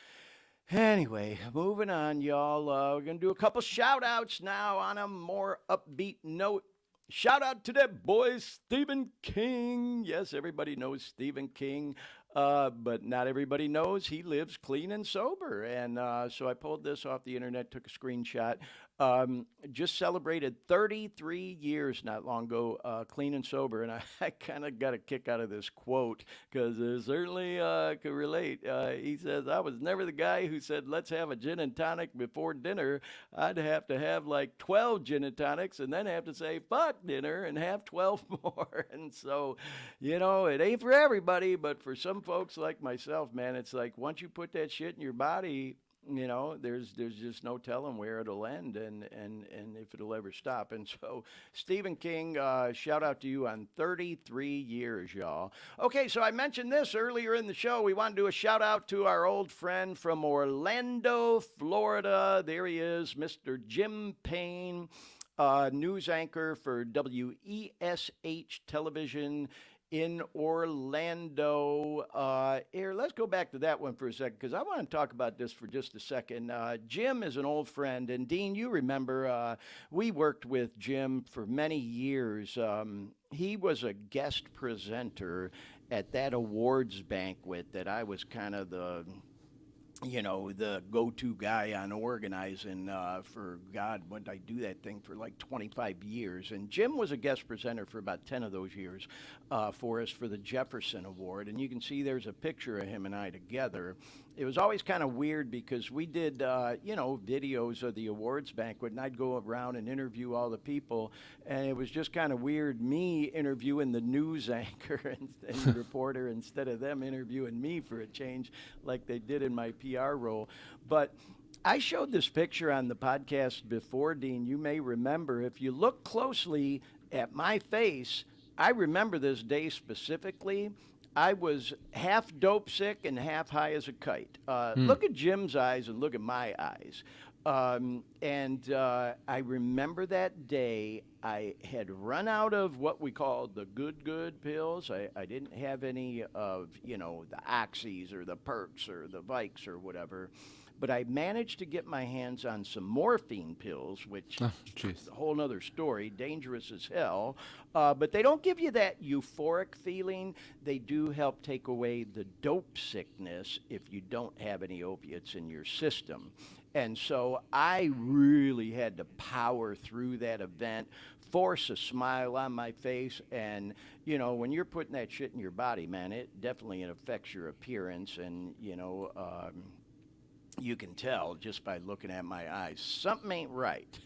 Anyway, moving on, y'all. We're going to do a couple shout-outs now on a more upbeat note. Shout out to that boy, Stephen King. Yes, everybody knows Stephen King, but not everybody knows he lives clean and sober. And so I pulled this off the internet, took a screenshot. Just celebrated 33 years not long ago, clean and sober. And I kind of got a kick out of this quote because it certainly could relate. He says, I was never the guy who said, let's have a gin and tonic before dinner. I'd have to have like 12 gin and tonics and then have to say, fuck dinner and have 12 more. And so, it ain't for everybody, but for some folks like myself, man, it's like once you put that shit in your body, there's just no telling where it'll end and if it'll ever stop. And so, Stephen King, shout out to you on 33 years, y'all. Okay, so I mentioned this earlier in the show. We want to do a shout out to our old friend from Orlando, Florida. There he is, Mr. Jim Payne, news anchor for WESH television in Orlando. Here, let's go back to that one for a second because I want to talk about this for just a second. Jim is an old friend, and Dean, you remember we worked with Jim for many years. He was a guest presenter at that awards banquet that I was kind of the go-to guy on organizing for, God, what did I do that thing for like 25 years? And Jim was a guest presenter for about 10 of those years for us for the Jefferson Award. And you can see there's a picture of him and I together. It was always kind of weird because we did, videos of the awards banquet, and I'd go around and interview all the people. And it was just kind of weird me interviewing the news anchor and reporter instead of them interviewing me for a change like they did in my PR role. But I showed this picture on the podcast before, Dean. You may remember. If you look closely at my face, I remember this day specifically. I was half dope sick and half high as a kite. Look at Jim's eyes and look at my eyes. I remember that day I had run out of what we call the good pills. I didn't have any of, the Oxys or the Perks or the Vikes or whatever. But I managed to get my hands on some morphine pills, which is a whole other story, dangerous as hell. But they don't give you that euphoric feeling. They do help take away the dope sickness if you don't have any opiates in your system. And so I really had to power through that event, force a smile on my face. And, when you're putting that shit in your body, man, it definitely affects your appearance. And, you can tell just by looking at my eyes. Something ain't right.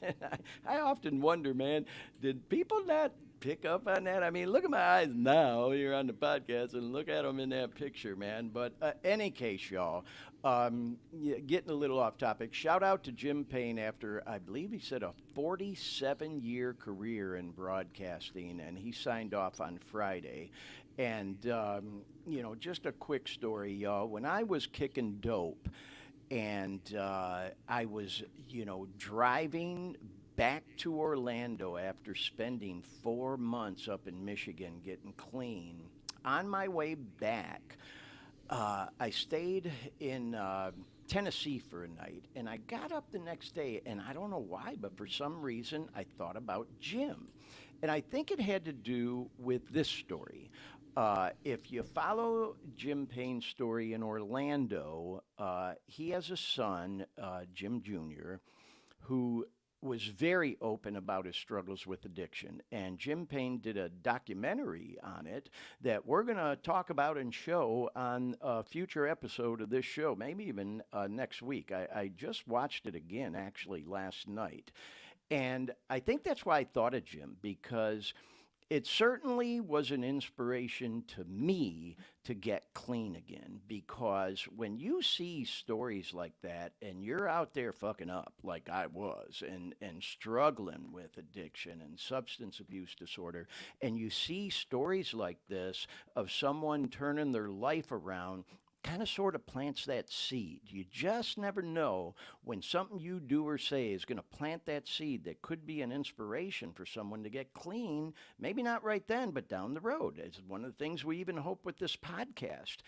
I often wonder, man, did people not pick up on that? I mean, look at my eyes now here on the podcast and look at them in that picture, man. But any case, y'all, getting a little off topic, shout out to Jim Payne after, I believe he said, a 47-year career in broadcasting, and he signed off on Friday. And, just a quick story, y'all. When I was kicking dope, and I was, driving back to Orlando after spending 4 months up in Michigan getting clean. On my way back, I stayed in Tennessee for a night, and I got up the next day, and I don't know why, but for some reason I thought about Jim. And I think it had to do with this story. If you follow Jim Payne's story in Orlando, he has a son, Jim Jr., who was very open about his struggles with addiction. And Jim Payne did a documentary on it that we're going to talk about and show on a future episode of this show, maybe even next week. I just watched it again, actually, last night. And I think that's why I thought of Jim, because it certainly was an inspiration to me to get clean again, because when you see stories like that and you're out there fucking up like I was and struggling with addiction and substance abuse disorder, and you see stories like this of someone turning their life around, kind of sort of plants that seed. You just never know when something you do or say is going to plant that seed that could be an inspiration for someone to get clean. Maybe not right then, but down the road. It's one of the things we even hope with this podcast.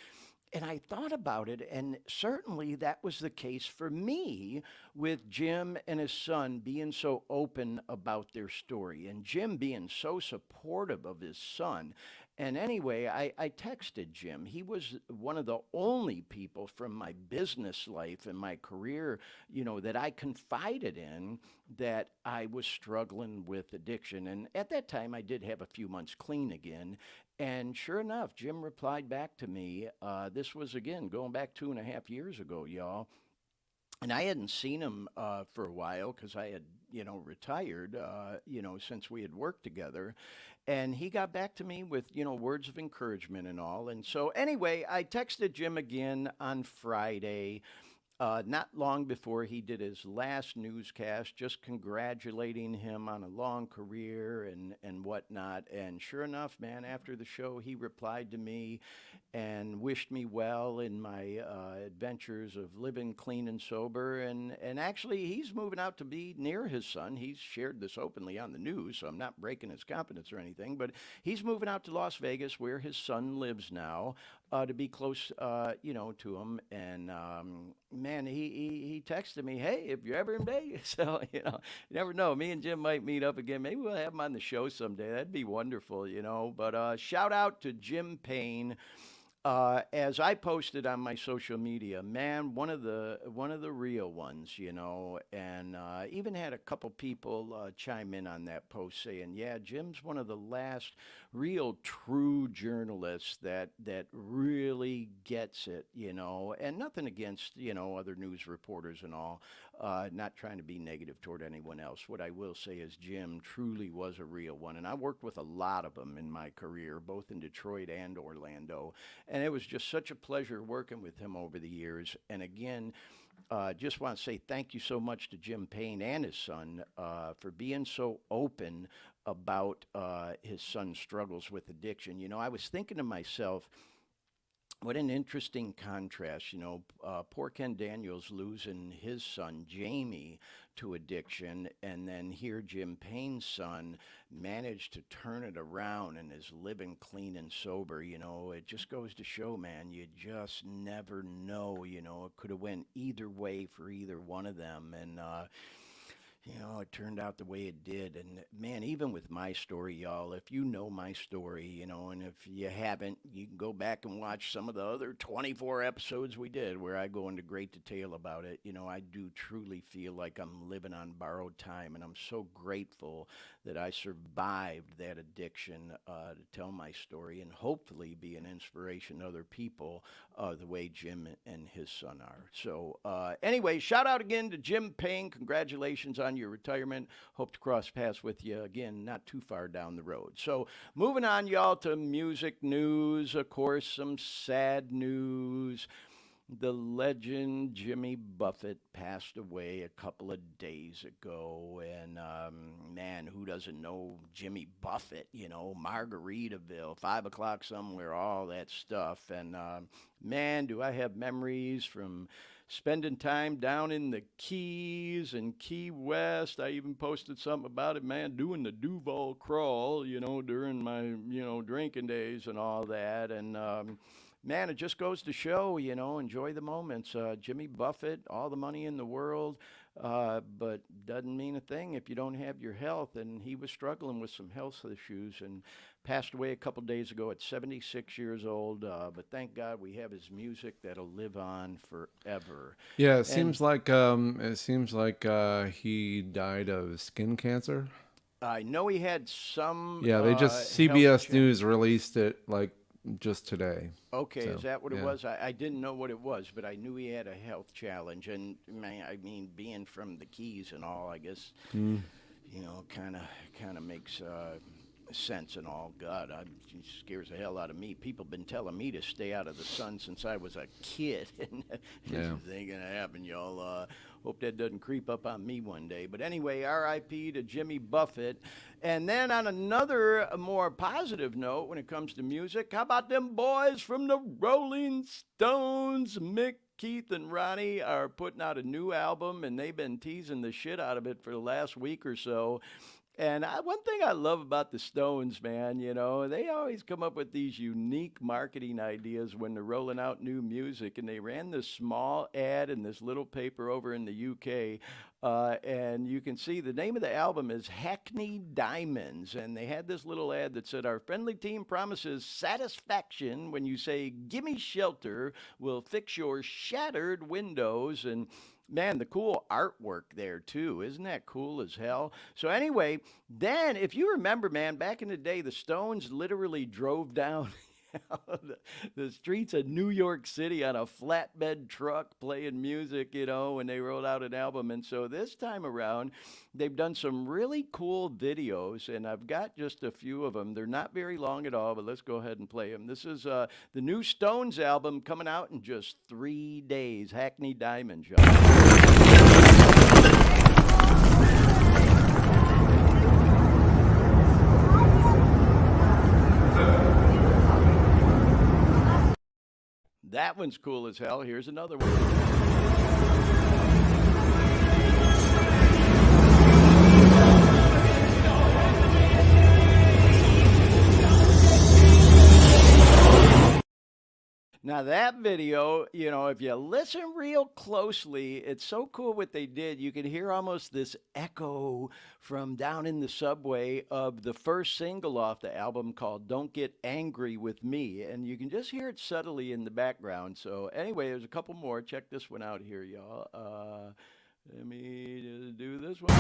And I thought about it, and certainly that was the case for me with Jim and his son being so open about their story, and Jim being so supportive of his son. And anyway, I texted Jim. He was one of the only people from my business life and my career, that I confided in that I was struggling with addiction. And at that time, I did have a few months clean again. And sure enough, Jim replied back to me. This was, again, going back 2.5 years ago, y'all. And I hadn't seen him for a while because I had, retired, since we had worked together. And he got back to me with, words of encouragement and all. And so anyway, I texted Jim again on Friday, not long before he did his last newscast, just congratulating him on a long career and whatnot. And sure enough, man, after the show, he replied to me and wished me well in my adventures of living clean and sober. And actually, he's moving out to be near his son. He's shared this openly on the news, so I'm not breaking his confidence or anything. But he's moving out to Las Vegas, where his son lives now, to be close, to him. And man, he texted me, hey, if you're ever in Vegas, so, you never know. Me and Jim might meet up again. Maybe we'll have him on the show someday. That'd be wonderful, But shout out to Jim Payne. As I posted on my social media, man, one of the real ones, and even had a couple people chime in on that post saying, yeah, Jim's one of the last real true journalists that really gets it, and nothing against, other news reporters and all, not trying to be negative toward anyone else. What I will say is Jim truly was a real one, and I worked with a lot of them in my career, both in Detroit and Orlando. And it was just such a pleasure working with him over the years. And again, just want to say thank you so much to Jim Payne and his son for being so open about his son's struggles with addiction. You know, I was thinking to myself, what an interesting contrast, you know, poor Ken Daniels losing his son, Jamie, to addiction, and then here Jim Payne's son managed to turn it around and is living clean and sober. You know, it just goes to show, man, you just never know, you know, it could have went either way for either one of them. And, you know, it turned out the way it did. And man, even with my story, y'all, if you know my story, you know, and if you haven't, you can go back and watch some of the other 24 episodes we did where I go into great detail about it. You know, I do truly feel like I'm living on borrowed time, and I'm so grateful that I survived that addiction to tell my story and hopefully be an inspiration to other people the way Jim and his son are. So anyway, shout out again to Jim Payne. Congratulations on your retirement. Hope to cross paths with you again not too far down the road. So moving on, y'all, to music news. Of course, some sad news. The legend Jimmy Buffett passed away a couple of days ago. And man, who doesn't know Jimmy Buffett? You know, Margaritaville, 5 o'clock somewhere, all that stuff. And man, do I have memories from spending time down in the Keys and Key West. I even posted something about it, man, doing the Duval crawl, you know, during my, you know, drinking days and all that. And man, it just goes to show, you know, enjoy the moments. Jimmy Buffett, all the money in the world, but doesn't mean a thing if you don't have your health. And he was struggling with some health issues and passed away a couple days ago at 76 years old. But thank God we have his music that'll live on forever. Yeah, it seems like he died of skin cancer. I know he had some. Yeah, they just CBS News released it like just today. Okay, So, is that what it yeah. was? I didn't know what it was, but I knew he had a health challenge. And man, I mean, being from the Keys and all, I guess, you know, kind of makes sense and all. God, it scares the hell out of me. People been telling me to stay out of the sun since I was a kid, and this ain't gonna happen, y'all. Hope that doesn't creep up on me one day. But anyway, R.I.P. to Jimmy Buffett. And then on another more positive note, when it comes to music, how about them boys from the Rolling Stones? Mick, Keith, and Ronnie are putting out a new album, and they've been teasing the shit out of it for the last week or so. And one thing I love about the Stones, man, you know, they always come up with these unique marketing ideas when they're rolling out new music. And they ran this small ad in this little paper over in the UK. And you can see the name of the album is Hackney Diamonds. And they had this little ad that said, our friendly team promises satisfaction when you say, gimme shelter, we'll fix your shattered windows. And man, the cool artwork there, too. Isn't that cool as hell? So anyway, then, if you remember, man, back in the day, the Stones literally drove down the streets of New York City on a flatbed truck playing music, you know, when they rolled out an album. And so this time around, they've done some really cool videos, and I've got just a few of them. They're not very long at all, but let's go ahead and play them. This is the new Stones album coming out in just 3 days. Hackney Diamonds, y'all. That one's cool as hell. Here's another one. Now that video, you know, if you listen real closely, it's so cool what they did. You can hear almost this echo from down in the subway of the first single off the album called Don't Get Angry With Me. And you can just hear it subtly in the background. So anyway, there's a couple more. Check this one out here, y'all. Let me just do this one.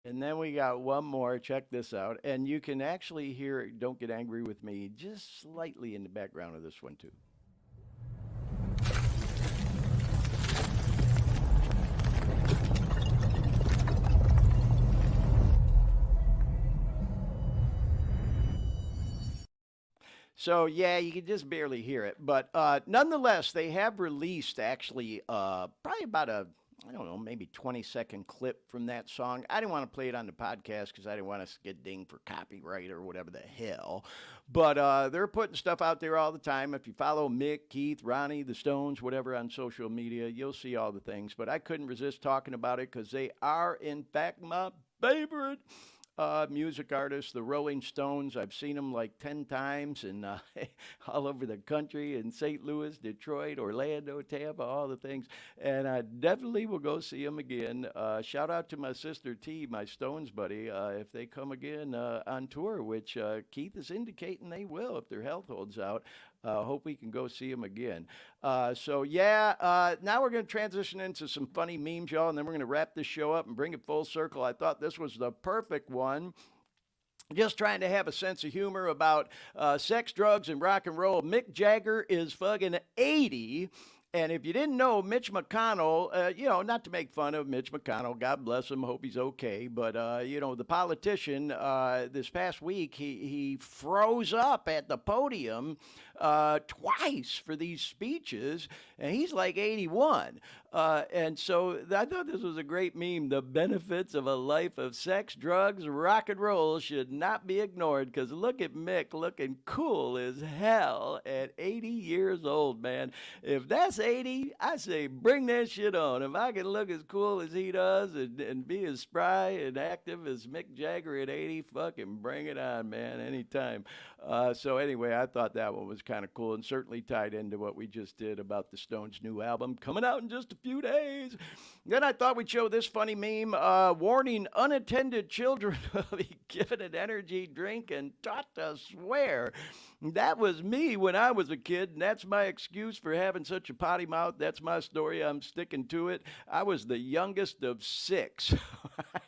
And then we got one more. Check this out. And you can actually hear Don't Get Angry With Me just slightly in the background of this one, too. So, yeah, you can just barely hear it. But nonetheless, they have released actually probably about I don't know, maybe 20-second clip from that song. I didn't want to play it on the podcast because I didn't want us to get dinged for copyright or whatever the hell. But they're putting stuff out there all the time. If you follow Mick, Keith, Ronnie, the Stones, whatever on social media, you'll see all the things. But I couldn't resist talking about it because they are, in fact, my favorite music artists, the Rolling Stones. I've seen them like 10 times and all over the country in St. Louis, Detroit, Orlando, Tampa, all the things. And I definitely will go see them again. Shout out to my sister T, my Stones buddy, if they come again on tour, which Keith is indicating they will if their health holds out. Hope we can go see them again. Now we're going to transition into some funny memes, y'all, and then we're going to wrap this show up and bring it full circle. I thought this was the perfect one. Just trying to have a sense of humor about sex, drugs, and rock and roll. Mick Jagger is fucking 80. And if you didn't know, Mitch McConnell, not to make fun of Mitch McConnell, God bless him, hope he's okay, but, the politician, this past week, he froze up at the podium twice for these speeches, and he's like 81. And so I thought this was a great meme. The benefits of a life of sex, drugs, rock and roll should not be ignored, because look at Mick looking cool as hell at 80 years old, man. If that's 80, I say bring that shit on. If I can look as cool as he does and be as spry and active as Mick Jagger at 80, fucking bring it on, man, anytime. So anyway, I thought that one was kind of cool and certainly tied into what we just did about the Stones' new album coming out in just a few days. Then I thought we'd show this funny meme, warning unattended children will be given an energy drink and taught to swear. That was me when I was a kid, and that's my excuse for having such a potty mouth. That's my story. I'm sticking to it. I was the youngest of 6.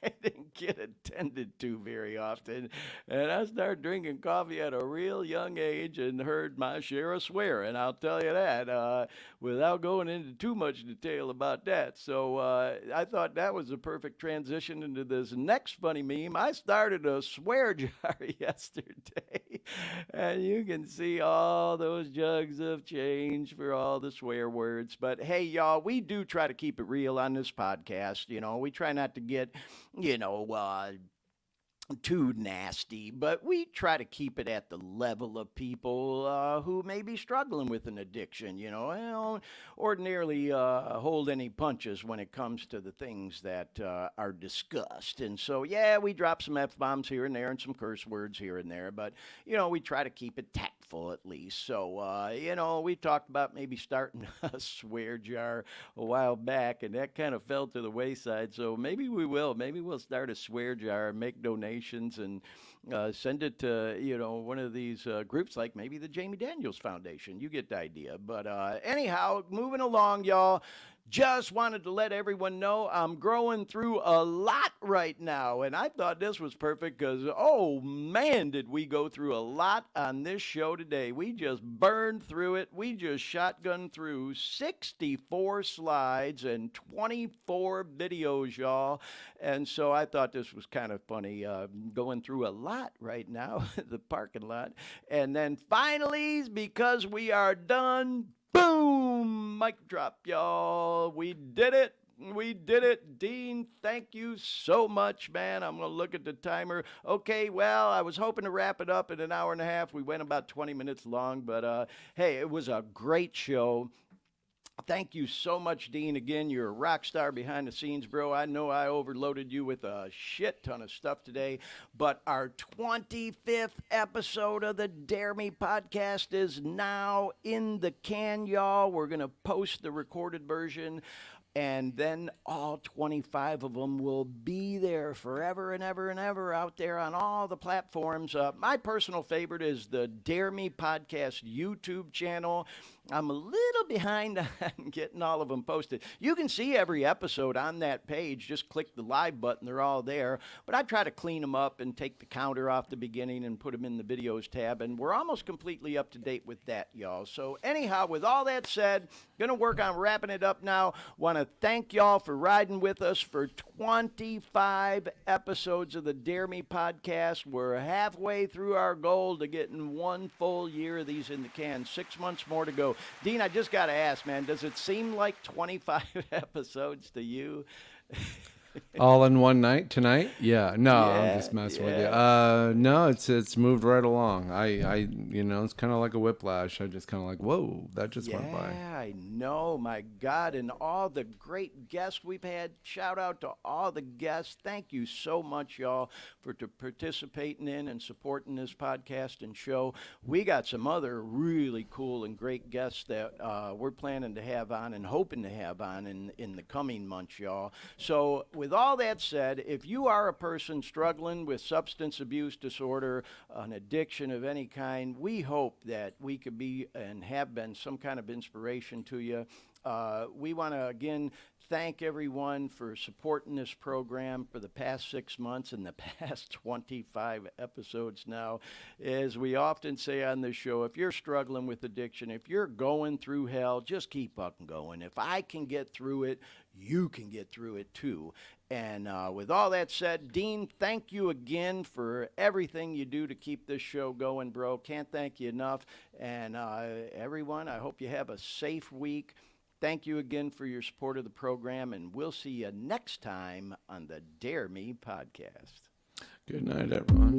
I didn't get attended to very often, and I started drinking coffee at a real young age and heard my share of swearing. I'll tell you that without going into too much detail about that. So I thought that was a perfect transition into this next funny meme. I started a swear jar yesterday, and you can see all those jugs of change for all the swear words. But hey, y'all, we do try to keep it real on this podcast. We try not to get, too nasty, but we try to keep it at the level of people who may be struggling with an addiction. I don't ordinarily hold any punches when it comes to the things that are discussed. And so, yeah, we drop some F-bombs here and there and some curse words here and there, but, we try to keep it tactful at least. So, we talked about maybe starting a swear jar a while back, and that kind of fell to the wayside. So maybe we will. Maybe we'll start a swear jar, make donations, and send it to one of these groups like maybe the Jamie Daniels Foundation. You get the idea. But anyhow, moving along, y'all. Just wanted to let everyone know I'm growing through a lot right now, and I thought this was perfect because, oh man, did we go through a lot on this show today. We just burned through it. We just shotgunned through 64 slides and 24 videos, y'all, and so I thought this was kind of funny, going through a lot right now, the parking lot, and then finally, because we are done, boom! Mic drop, y'all. We did it. We did it. Dean, thank you so much, man. I'm going to look at the timer. Okay, well, I was hoping to wrap it up in an hour and a half. We went about 20 minutes long, but hey, it was a great show. Thank you so much, Dean. Again, you're a rock star behind the scenes, bro. I know I overloaded you with a shit ton of stuff today, but our 25th episode of the Dare Me podcast is now in the can, y'all. We're going to post the recorded version, and then all 25 of them will be there forever and ever and ever out there on all the platforms. My personal favorite is the Dare Me Podcast YouTube channel. I'm a little behind on getting all of them posted. You can see every episode on that page. Just click the live button. They're all there. But I try to clean them up and take the counter off the beginning and put them in the videos tab. And we're almost completely up to date with that, y'all. So anyhow, with all that said, going to work on wrapping it up now. Want to thank y'all for riding with us for 25 25 episodes of the Dare Me podcast. We're halfway through our goal to getting 1 full year of these in the can. 6 months more to go. Dean, I just got to ask, man, does it seem like 25 episodes to you? All in one night tonight? Yeah. No, I'm just messing with you. yeah. No, it's moved right along. I it's kind of like a whiplash. I just kind of like, whoa, that just went by. Yeah, I know, my God, and all the great guests we've had. Shout out to all the guests. Thank you so much, y'all, for participating in and supporting this podcast and show. We got some other really cool and great guests that we're planning to have on and hoping to have on in the coming months, y'all. So with all that said, if you are a person struggling with substance abuse disorder, an addiction of any kind, we hope that we could be and have been some kind of inspiration to you. We want to, again, thank everyone for supporting this program for the past 6 months and the past 25 episodes now. As we often say on this show, if you're struggling with addiction, if you're going through hell, just keep fucking going. If I can get through it, you can get through it too. And with all that said, Dean, thank you again for everything you do to keep this show going, bro. Can't thank you enough. And everyone, I hope you have a safe week. Thank you again for your support of the program, and we'll see you next time on the Dare Me podcast. Good night, everyone.